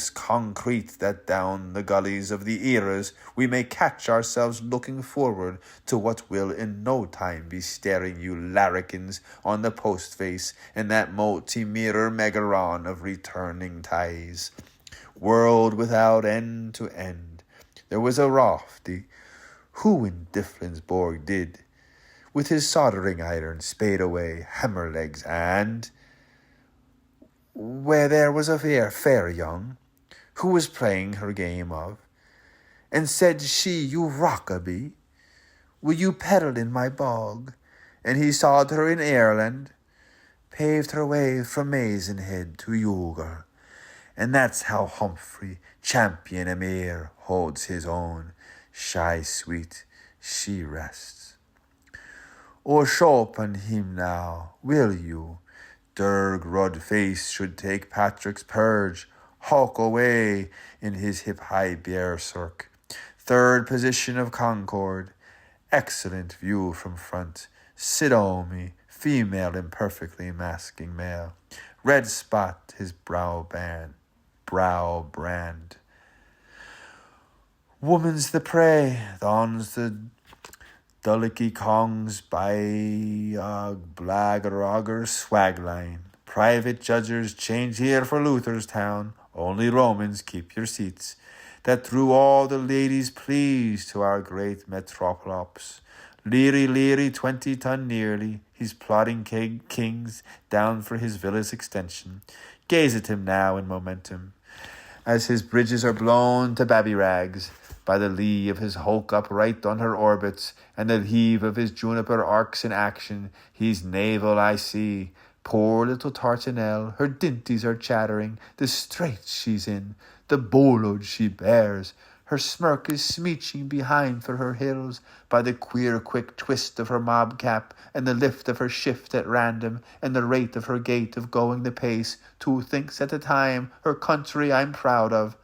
concrete, that down the gullies of the eras we may catch ourselves looking forward to what will in no time be staring you larrikins on the post face in that multi-mirror megaron of returning ties. World without end to end, there was a Rafty, who in Difflinsborg did, with his soldering iron spade away hammer legs, and where there was a fair young, who was playing her game of, and said she, you Rockaby, will you peddle in my bog? And he sawed her in Ireland, paved her way from Maisenhead to Youghal, and that's how Humphrey, champion Emir, holds his own. Shy sweet, she rests. Or show upon him now, will you? Derg Rud face should take Patrick's purge, hawk away in his hip-high berserk. Third position of Concord, excellent view from front. Sidomi, female imperfectly masking male. Red spot his brow brand. Woman's the prey, thon's the Dullicky Kongs by Blaggerogger swagline. Private judges change here for Luther's town. Only Romans keep your seats. That through all the ladies please to our great metropolis. Leary, 20-ton nearly. He's plotting kings down for his villa's extension. Gaze at him now in momentum, as his bridges are blown to babby rags by the lee of his hulk upright on her orbits, and the heave of his juniper arcs in action. He's naval, I see. Poor little Tartanelle, her dinties are chattering, the straits she's in, the boload she bears. Her smirk is smeeching behind for her hills, by the queer quick twist of her mob cap, and the lift of her shift at random, and the rate of her gait of going the pace. 2 thinks at a time, her country I'm proud of.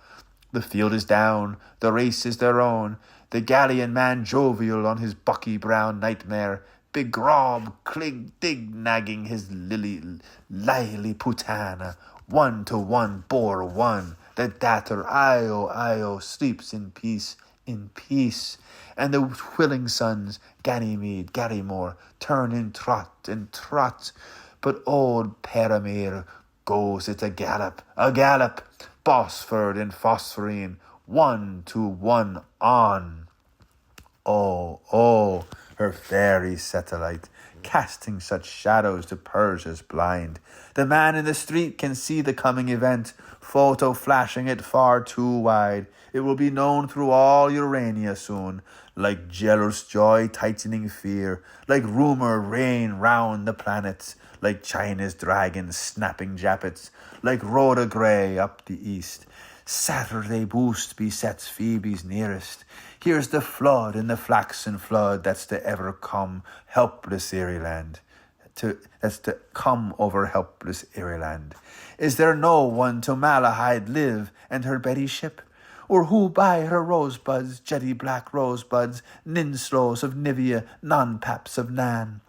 The field is down, the race is their own, the galleon man jovial on his bucky brown nightmare, big Grob clig dig nagging his lily putana, 1-to-1 bore 1, the datter Io sleeps in peace, and the whilling sons, Ganymede, Garrymore, turn in trot, but old Paramere goes it a gallop, Bosford and Phosphorine, 1-to-1 on. Oh, her fairy satellite, casting such shadows to Persia's blind. The man in the street can see the coming event, photo flashing it far too wide. It will be known through all Urania soon, like jealous joy tightening fear, like rumor rain round the planets, like China's dragons snapping jappets, like Rhoda Grey up the east. Saturday boost besets Phoebe's nearest. Here's the flood in the flaxen flood that's to ever come helpless Ireland. That's to come over helpless Ireland. Is there no one to Malahide live and her Betty ship? Or who buy her rosebuds, jetty black rosebuds, ninslows of Nivea, non-paps of Nan?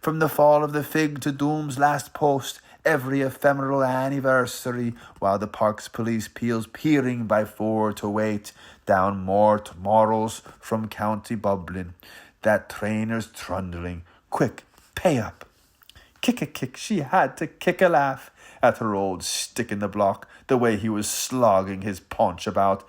From the fall of the fig to Doom's last post, every ephemeral anniversary, while the park's police peals peering by 4 to 8 down morals from County Bublin. That trainer's trundling. Quick, pay up. Kick a kick, she had to kick a laugh at her old stick in the block, the way he was slogging his paunch about.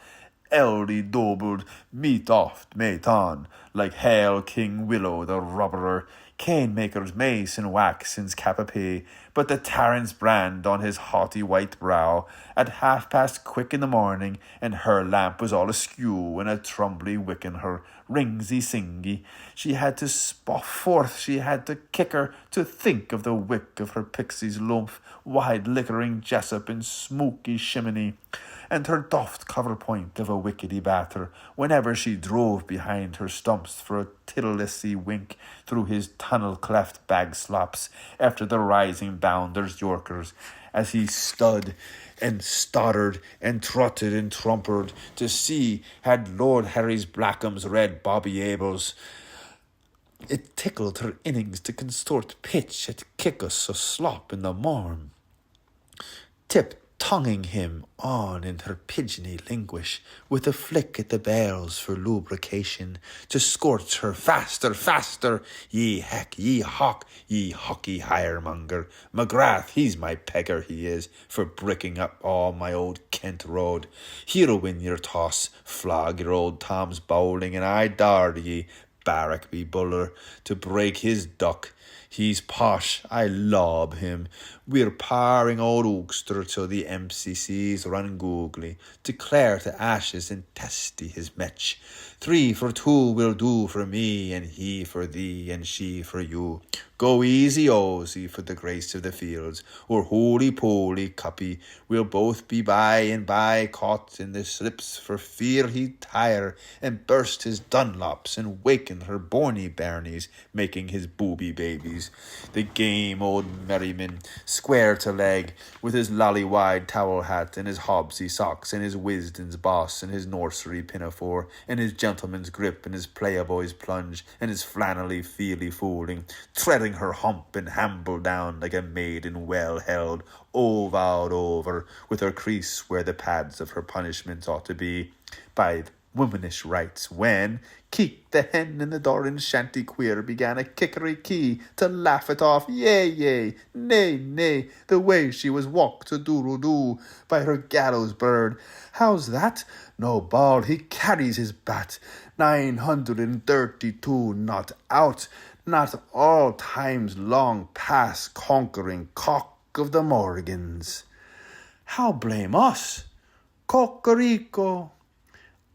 Eldy doubled, meat oft, mate on, like Hail King Willow the rubberer, cane maker's mace and wax since Capapee, but the Tarrant's brand on his haughty white brow, at 1:30 in the morning, and her lamp was all askew, and a trumbly wick in her, ringsy-singy. She had to spoff forth, she had to kick her, to think of the wick of her pixie's lump, wide liquoring jessup and smoky chimney, and her doft cover-point of a wickedy batter, whenever she drove behind her stumps for a tiddlessy wink through his tunnel-cleft bag slops after the rising bounders' yorkers, as he stud and stottered and trotted and trumpered to see had Lord Harry's Blackham's red Bobby Abels. It tickled her innings to constort pitch at kick us a slop in the morn. Tip tonguing him on in her pigeony languish, with a flick at the bells for lubrication, to scorch her faster, faster. Ye heck, ye hawk, ye hawky hiremonger, McGrath, he's my pegger, he is, for bricking up all my old Kent road. He'll win your toss, flog your old Tom's bowling, and I dar ye, Barrackby buller, to break his duck. He's posh, I lob him. We're paring old Oogster till the MCCs run googly, declare to ashes and testy his metch. 3 for 2 will do for me, and he for thee, and she for you. Go easy, Osy, for the grace of the fields, or holy-poly, cuppy, we'll both be by and by caught in the slips for fear he'd tire and burst his Dunlops and waken her borny bairnies, making his booby babies. The game old merryman, square to leg, with his lolly-wide towel hat and his hobsy socks and his Wisden's boss and his nursery pinafore and his gentleman's grip and his play-a-boy's plunge and his flannelly feely fooling, treading her hump and hamble down like a maiden well held, ovowed over, with her crease where the pads of her punishments ought to be, by womanish rights, when Keek the hen in the Doran shanty queer began a kickery-key to laugh it off, yea, nay, the way she was walked to doodle-doo by her gallows bird. How's that? No ball, he carries his bat, 932 not out, not all times long past conquering cock of the Morgans. How blame us? Cocorico.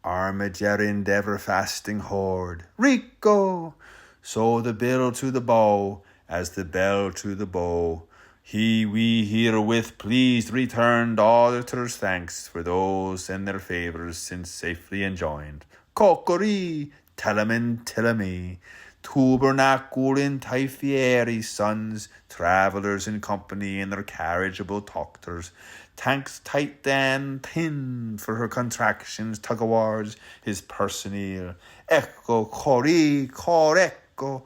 Armagerand ever-fasting horde, Rico! So the bill to the bow, as the bell to the bow. We herewith pleased returned auditors' thanks for those and their favours since safely enjoined. Cocoree, telemin tilamy, Tubernacul in Typhieri sons, travellers in company in their carriageable doctors. Tanks tight then thin for her contractions tug-awards his personnel. Echo, cori, corecco,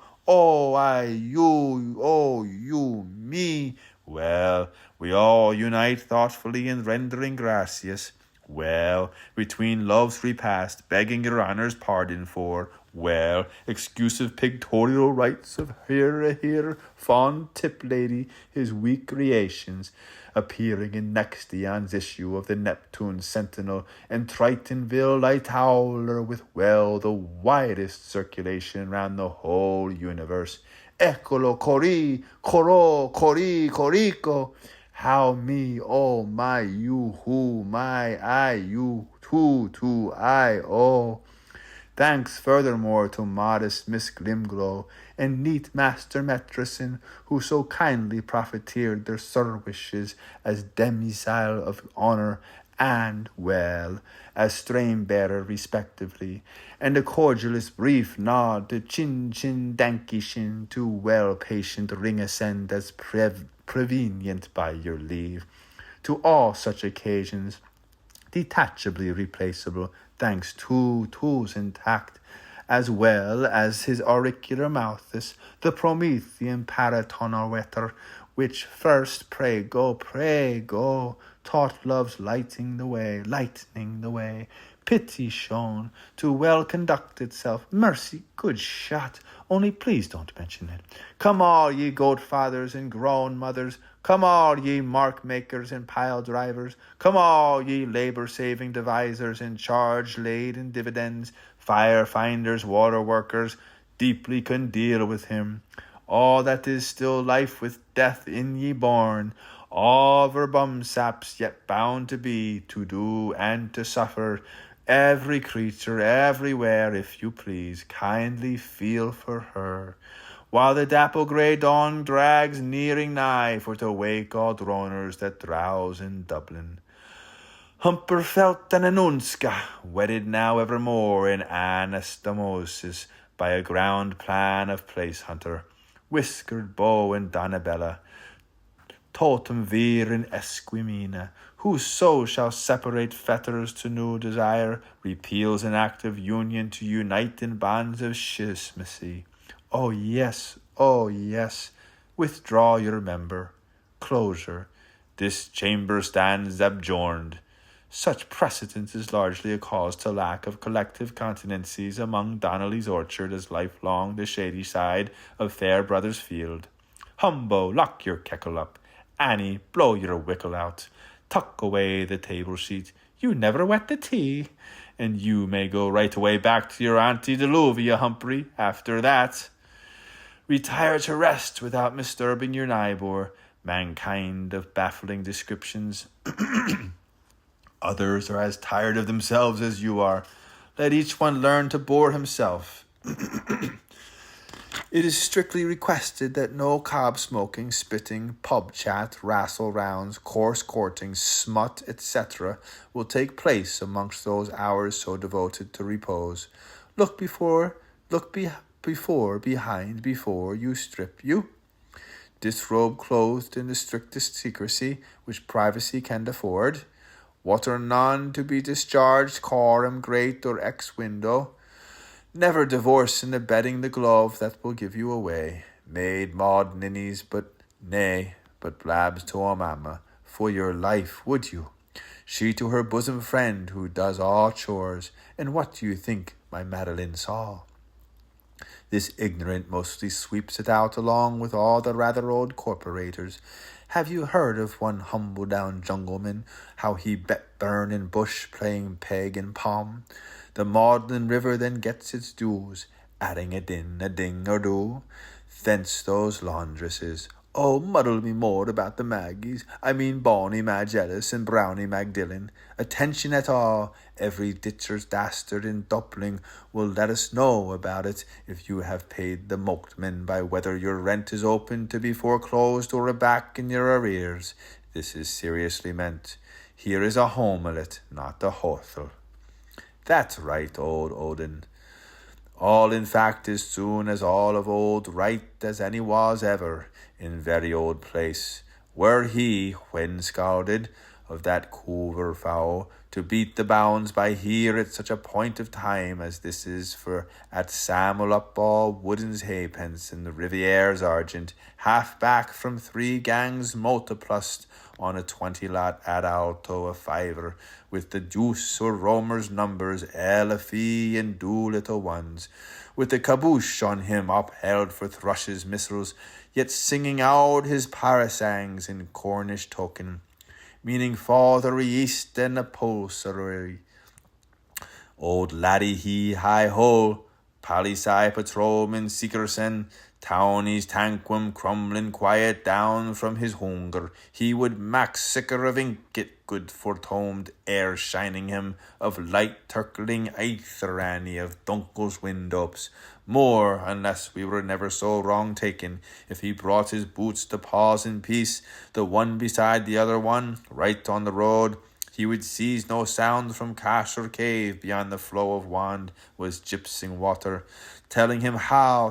you, me. Well, we all unite thoughtfully in rendering gracias. Well, between love's repast, begging your honour's pardon for, well, excusive pictorial rights of here, fond tip lady, his weak creations, appearing in next eon's issue of the Neptune Sentinel, and Tritonville Light Howler, with well the widest circulation round the whole universe. Eccolo, cori, corico. How me, oh my, you, who, my, I, you, to, I, oh. Thanks furthermore to modest Miss Glimglow and neat Master Metrison, who so kindly profiteered their services as demisile of honour and, well, as strain-bearer respectively, and a cordialist brief nod to Chin-Chin-Danky-Shin to well-patient ring-ascend as prevenient by your leave. To all such occasions, detachably replaceable, thanks to tools intact, as well as his auricular mouthus, the Promethean paratonometer, which first, pray go, taught love's lightening the way, pity shown, to well conduct itself, mercy, good shot, only please don't mention it. Come all ye goat fathers and grown mothers, come all ye mark makers and pile drivers, come all ye labour-saving devisers and charge-laden dividends, fire finders, water workers, deeply condeal with him. All that is still life with death in ye born, all verbum saps yet bound to be, to do and to suffer, every creature, everywhere, if you please, kindly feel for her, while the dapple grey dawn drags nearing nigh for to wake all droners that drowse in Dublin. Humperfelt and Anunska, wedded now evermore in anastomosis by a ground plan of place hunter, whiskered bow and Donabella, totem vir in Esquimina, whoso shall separate fetters to new desire, repeals an act of union to unite in bonds of schismacy. Oh yes, withdraw your member, closure, This chamber stands abjourned. Such precedent is largely a cause to lack of collective continencies among Donnelly's orchard as lifelong the shady side of Fair Brothers Field. Humbo, lock your keckle up. Annie, blow your wickle out. Tuck away the table sheet. You never wet the tea. And you may go right away back to your antediluvian, Humphrey, after that. Retire to rest without disturbing your neighbour, mankind of baffling descriptions. Others are as tired of themselves as you are. Let each one learn to bore himself. It is strictly requested that no cob smoking, spitting, pub chat, wrestle rounds, coarse courting, smut, etc. will take place amongst those hours so devoted to repose. Look behind, before you strip you. Disrobe clothed in the strictest secrecy which privacy can afford. What are none to be discharged, coram grate or ex window. Never divorce in abetting the glove that will give you away. Maid maud ninnies, but blabs to her mamma, for your life, would you? She to her bosom friend who does all chores, and what do you think my Madeline saw? This ignorant mostly sweeps it out along with all the rather old corporators. Have you heard of one humble down jungleman, how he bet burn in bush playing peg and palm? The maudlin river then gets its dues, adding a din, a ding or do. Thence those laundresses. Oh, muddle me more about the Maggies. I mean Bonnie Madge Ellis and Brownie Magdillan. Attention at all. Every ditcher's dastard in Dublin will let us know about it if you have paid the milkman by whether your rent is open to be foreclosed or aback in your arrears. This is seriously meant. Here is a homelet, not a hothel. That's right, old Odin. All in fact as soon as all of old right as any was ever, in very old place, were he, when scalded, of that coover fowl, to beat the bounds by here at such a point of time as this is for at Samuel up all Wooden's halfpence and the Riviere's argent, half back from 3 gangs multiplust on a 20 lot ad alto a fiver, with the deuce or roamer's numbers, a fee and 2 little ones, with the caboosh on him upheld for thrushes missiles, yet singing out his parasangs in Cornish token, meaning father east and upholstery. Old laddie he hi-ho, palisai patrolman seekersen, townies tanquam crumbling quiet down from his hunger. He would max sicker of inket good foretold air shining him of light turkling aetherany of Dunkel's windopes. More, unless we were never so wrong taken, if he brought his boots to pause in peace, the one beside the other one, right on the road, he would seize no sound from cache or cave beyond the flow of wand was gypsing water, telling him all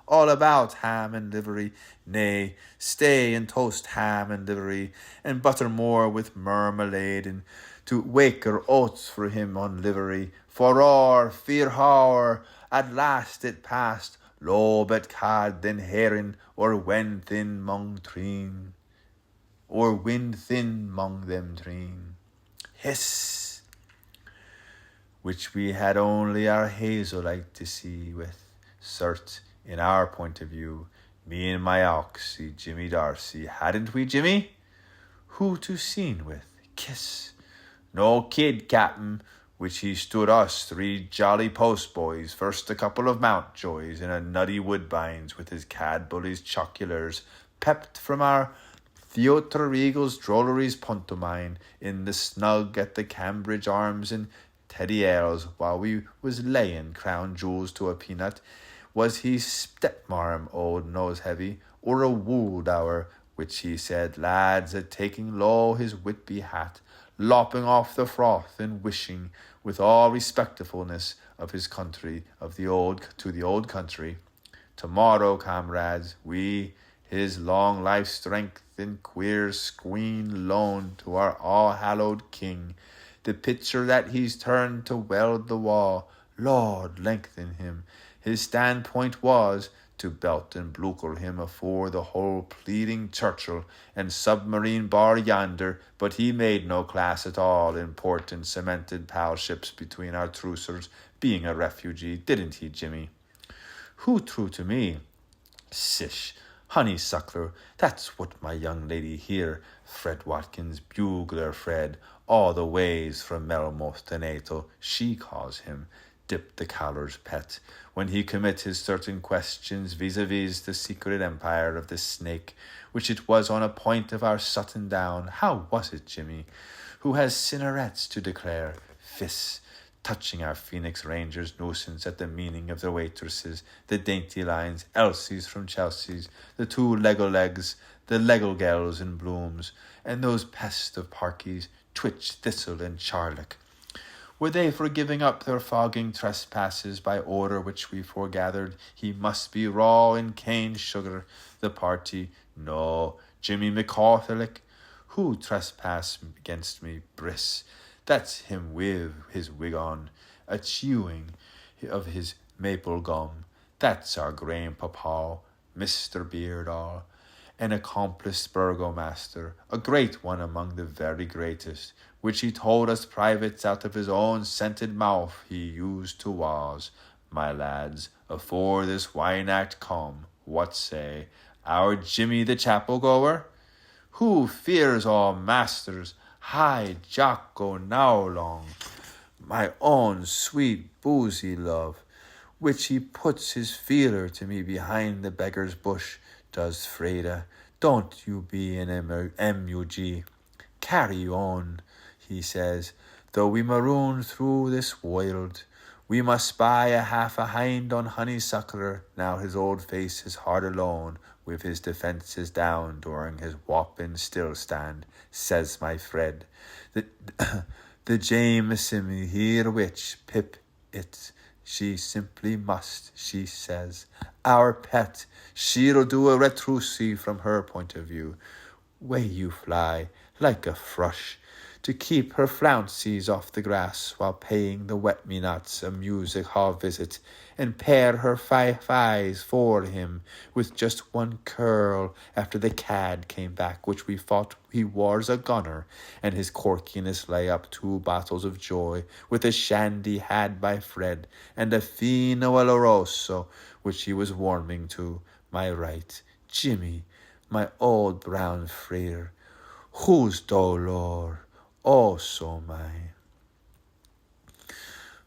about ham and livery, nay, stay and toast ham and livery, and butter more with marmalade, and to waker oats for him on livery, for or fear hour, at last it passed, lo bet cad then herring, or when thin mong treen. Or wind thin mong them treen. Hiss! Which we had only our hazelite to see with, cert, in our point of view, me and my oxy, Jimmy Darcy, hadn't we, Jimmy? Who to scene with? Kiss. No kid, captain, which he stood us 3 jolly post boys, first a couple of Mountjoys and a nutty Woodbines with his cad bullies choculars, pepped from our Theatre Regal's drolleries pantomime in the snug at the Cambridge Arms and Teddy Ailes while we was laying crown jewels to a peanut. Was he stepmarm, old nose heavy, or a wooldower, which he said, lads, a taking low his Whitby hat, lopping off the froth and wishing, with all respectfulness of his country, to the old country, tomorrow, comrades, we, his long life strength and queer screen loan to our all-hallowed king, the picture that he's turned to weld the wall, Lord lengthen him. His standpoint was to belt and bugle him afore the whole pleading Churchill and submarine bar yonder, but he made no class at all in port and cemented palships between our trucers, being a refugee, didn't he, Jimmy? Who true to me? Sish, honeysuckler, that's what my young lady here, Fred Watkins, bugler Fred, all the ways from Melmoth to Natal, she calls him, Dip the Collar's pet, when he commit his certain questions vis-a-vis the secret empire of the snake, which it was on a point of our Sutton down. How was it, Jimmy? Who has sinnerets to declare? Fiss, touching our Phoenix Rangers' nuisance at the meaning of their waitresses, the dainty lines, Elsie's from Chelsea's, the two Lego legs, the Lego gals in blooms, and those pests of parkies, Twitch, Thistle, and Charlock. Were they for giving up their fogging trespasses by order which we foregathered? He must be raw in cane sugar, the party. No, Jimmy McCautherlick. Who trespass against me? Briss. That's him with his wig on, a chewing of his maple gum. That's our grandpapa, Mr. Beardall, an accomplished burgomaster, a great one among the very greatest, which he told us privates out of his own scented mouth he used to was, my lads, afore this wine act come, what say, our Jimmy the chapel goer? Who fears all masters? Hi, Jocko, now long, my own sweet boozy love, which he puts his feeler to me behind the beggar's bush, does Freda. Don't you be an MUG. Carry on, he says, though we maroon through this world, we must spy a half a hind on honeysuckler, now his old face is hard alone, with his defences down during his whopping still stand, says my Fred. The Jameson here which pip it, she simply must, she says. Our pet, she'll do a retroussy from her point of view. Way you fly, like a thrush, to keep her flounces off the grass while paying the wet-me-nots a music-hall visit, and pair her fives for him with just one curl after the cad came back, which we thought he was a gunner, and his corkiness lay up 2 bottles of joy with a shandy had by Fred, and a fino oloroso, which he was warming to, my right, Jimmy, my old brown friar, whose dolor, oh so mine.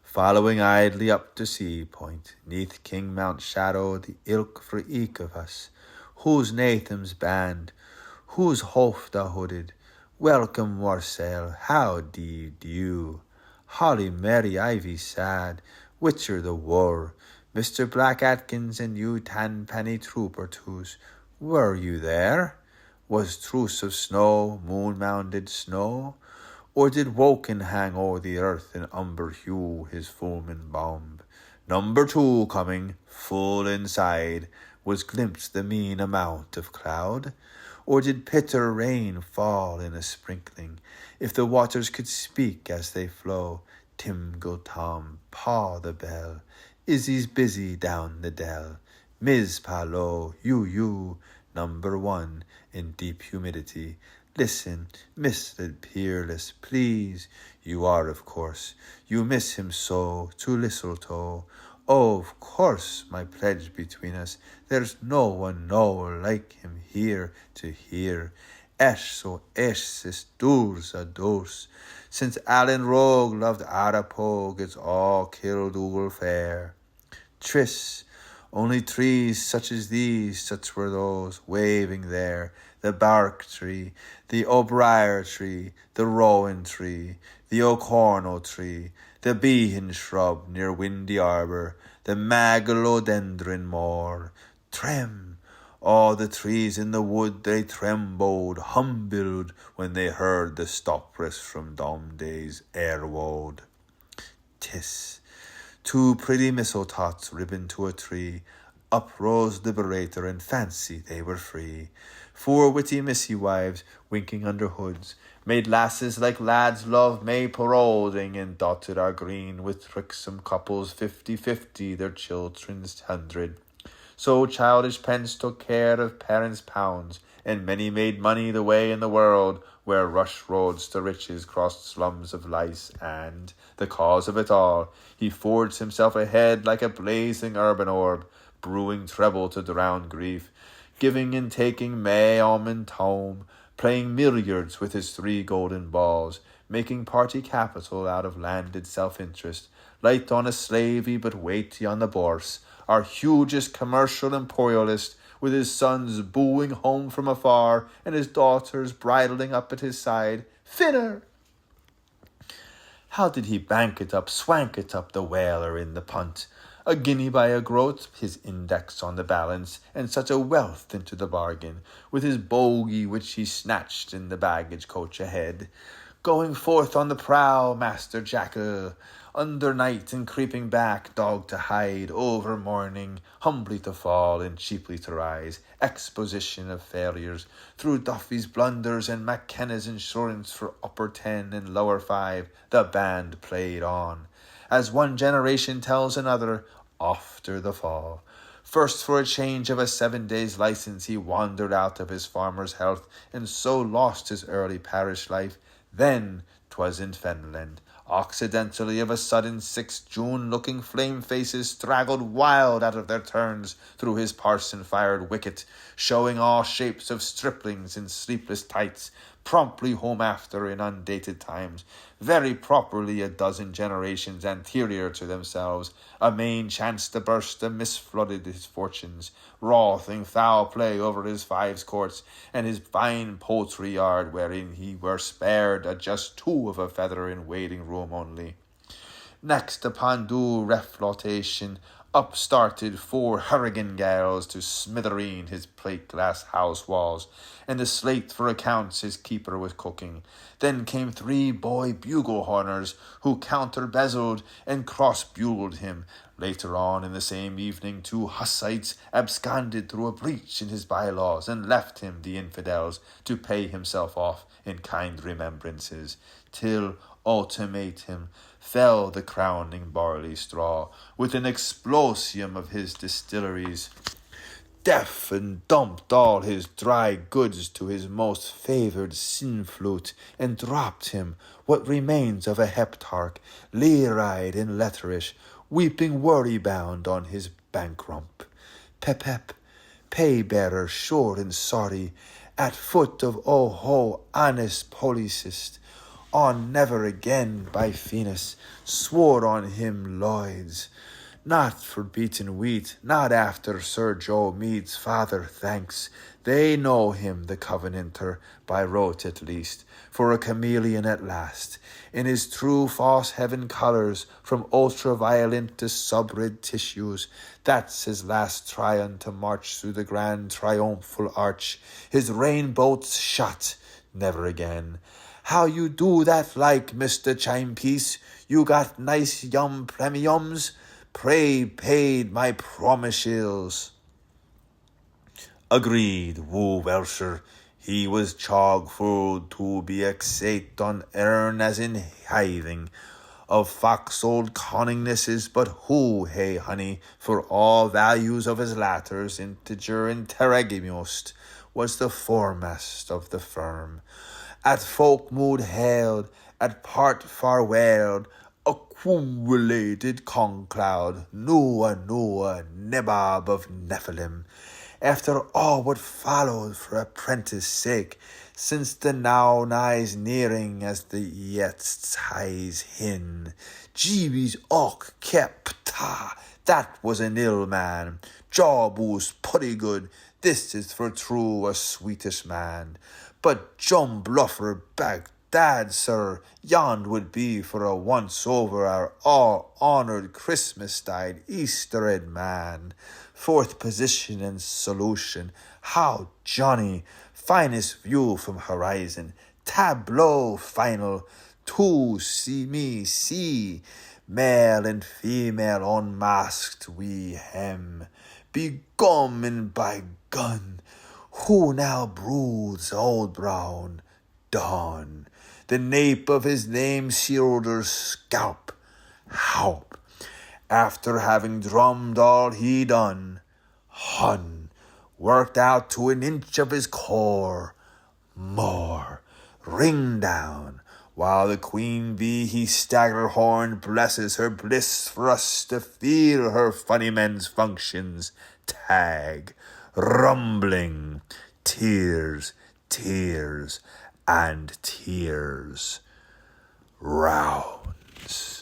Following idly up to Sea Point, neath King Mount Shadow, the ilk for eke of us, whose Natham's band, whose hofta hooded, welcome Warsail, how did you? Holly Mary Ivy sad, Witcher the war, Mr. Black Atkins and you 10-penny trooper twos, were you there? Was truce of snow, moon-mounded snow? Or did Woken hang o'er the earth in umber hue his fulmin bomb? Number 2 coming, full inside, was glimpsed the mean amount of cloud? Or did pitter rain fall in a sprinkling? If the waters could speak as they flow, Tim go Tom, paw the bell, Issy's busy down the dell, Ms. Palo, you, number 1 in deep humidity. Listen, Mr. Peerless, please. You are, of course. You miss him so, to Lisseltoe. Oh, of course, my pledge between us. There's no one like him here to hear. Esh so sis doors a dose. Since Alan Rogue loved Arapog, it's all killed Oogle fair. Tris, only trees such as these, such were those, waving there, the bark tree, the o'briar tree, the rowan tree, the ocorno tree, the behan shrub near Windy Arbour, the magalodendron moor. Trem! All the trees in the wood they trembled, humbled, when they heard the stoppress from Domday's airwode. Tis! 2 pretty mistletoes ribboned to a tree, up rose Liberator, and fancy they were free. 4 witty missy wives, winking under hoods, made lasses like lads love May parolding, and dotted our green with tricksome couples 50-50, their children's 100. So childish pence took care of parents' pounds, and many made money the way in the world, where rush roads to riches crossed slums of lice, and, the cause of it all, he forged himself ahead like a blazing urban orb, brewing treble to drown grief, giving and taking May almond home, playing milliards with his 3 golden balls, making party capital out of landed self-interest, light on a slavey but weighty on the bourse, our hugest commercial imperialist, with his sons booing home from afar and his daughters bridling up at his side. Finner! How did he bank it up, swank it up, the whaler in the punt? A guinea by a groat, his index on the balance, and such a wealth into the bargain, with his bogey which he snatched in the baggage coach ahead. Going forth on the prow, Master Jackal, under night and creeping back, dog to hide, over morning, humbly to fall and cheaply to rise, exposition of failures, through Duffy's blunders and McKenna's insurance for upper 10 and lower 5, the band played on. As one generation tells another, after the fall. First, for a change of a 7 days' license, he wandered out of his farmer's health, and so lost his early parish life. Then 'twas in Fenland. Occidentally, of a sudden, 6 June-looking flame faces straggled wild out of their turns through his parson-fired wicket, showing all shapes of striplings in sleepless tights, promptly home after in undated times, very properly a dozen generations anterior to themselves. A main chanced to burst and misflooded his fortunes, wroughing foul play over his 5 courts, and his fine poultry yard, wherein he were spared a just 2 of a feather in waiting room only. Next, upon due reflotation, up started 4 hurricane gales to smithereen his plate-glass house walls, and the slate for accounts his keeper was cooking. Then came 3 boy bugle-horners, who counter-bezeled and cross-bugled him. Later on in the same evening, 2 Hussites absconded through a breach in his bylaws, and left him, the infidels, to pay himself off in kind remembrances, till, ultimatum, fell the crowning barley straw, with an explosium of his distilleries, deaf and dumped all his dry goods to his most favoured sin-flute, and dropped him what remains of a heptarch, leer-eyed and letterish, weeping worry-bound on his bank rump. Pep, pay-bearer sure and sorry, at foot of ho honest policist, on never again by Venus, swore on him Lloyds. Not for beaten wheat, not after Sir Joe Meade's father, thanks. They know him, the Covenanter, by rote at least, for a chameleon at last, in his true false heaven colours, from ultra-violent to subrid tissues. That's his last tryon to march through the grand triumphal arch, his rainbows shot, never again. How you do that like, Mr. Chimepiece? You got nice yum premiums? Pray paid my promises. Agreed, woo Welsher. He was chog-full to be exate on earn as in hiving. Of fox-old conningnesses, but who, hey honey, for all values of his latters, integer interregimus, was the foremast of the firm. At folk mood hailed, at part farewelled, accumulated concloud, Noah, Nebab of Nephilim. After all what followed for apprentice sake, since the now nigh's nearing as the yet highs hin. Jeebies och kepta, that was an ill man. Jawboos putty good, this is for true a sweetish man. But Jum Bluffer Baghdad, sir, yond would be for a once over our all-honoured Christmas-tide Easter-ed man. 4th position and solution. How Johnny, finest view from horizon. Tableau final. 2 see me see. Male and female unmasked we hem. Begum and by gun. Who now broods old brown dawn? The nape of his name shielder's scalp. Haup, after having drummed all he done, Hun, worked out to an inch of his core. More, ring down, while the queen bee he stagger horn blesses her bliss for us to feel her funny men's functions. Tag, rumbling, tears, tears, and tears. Rounds.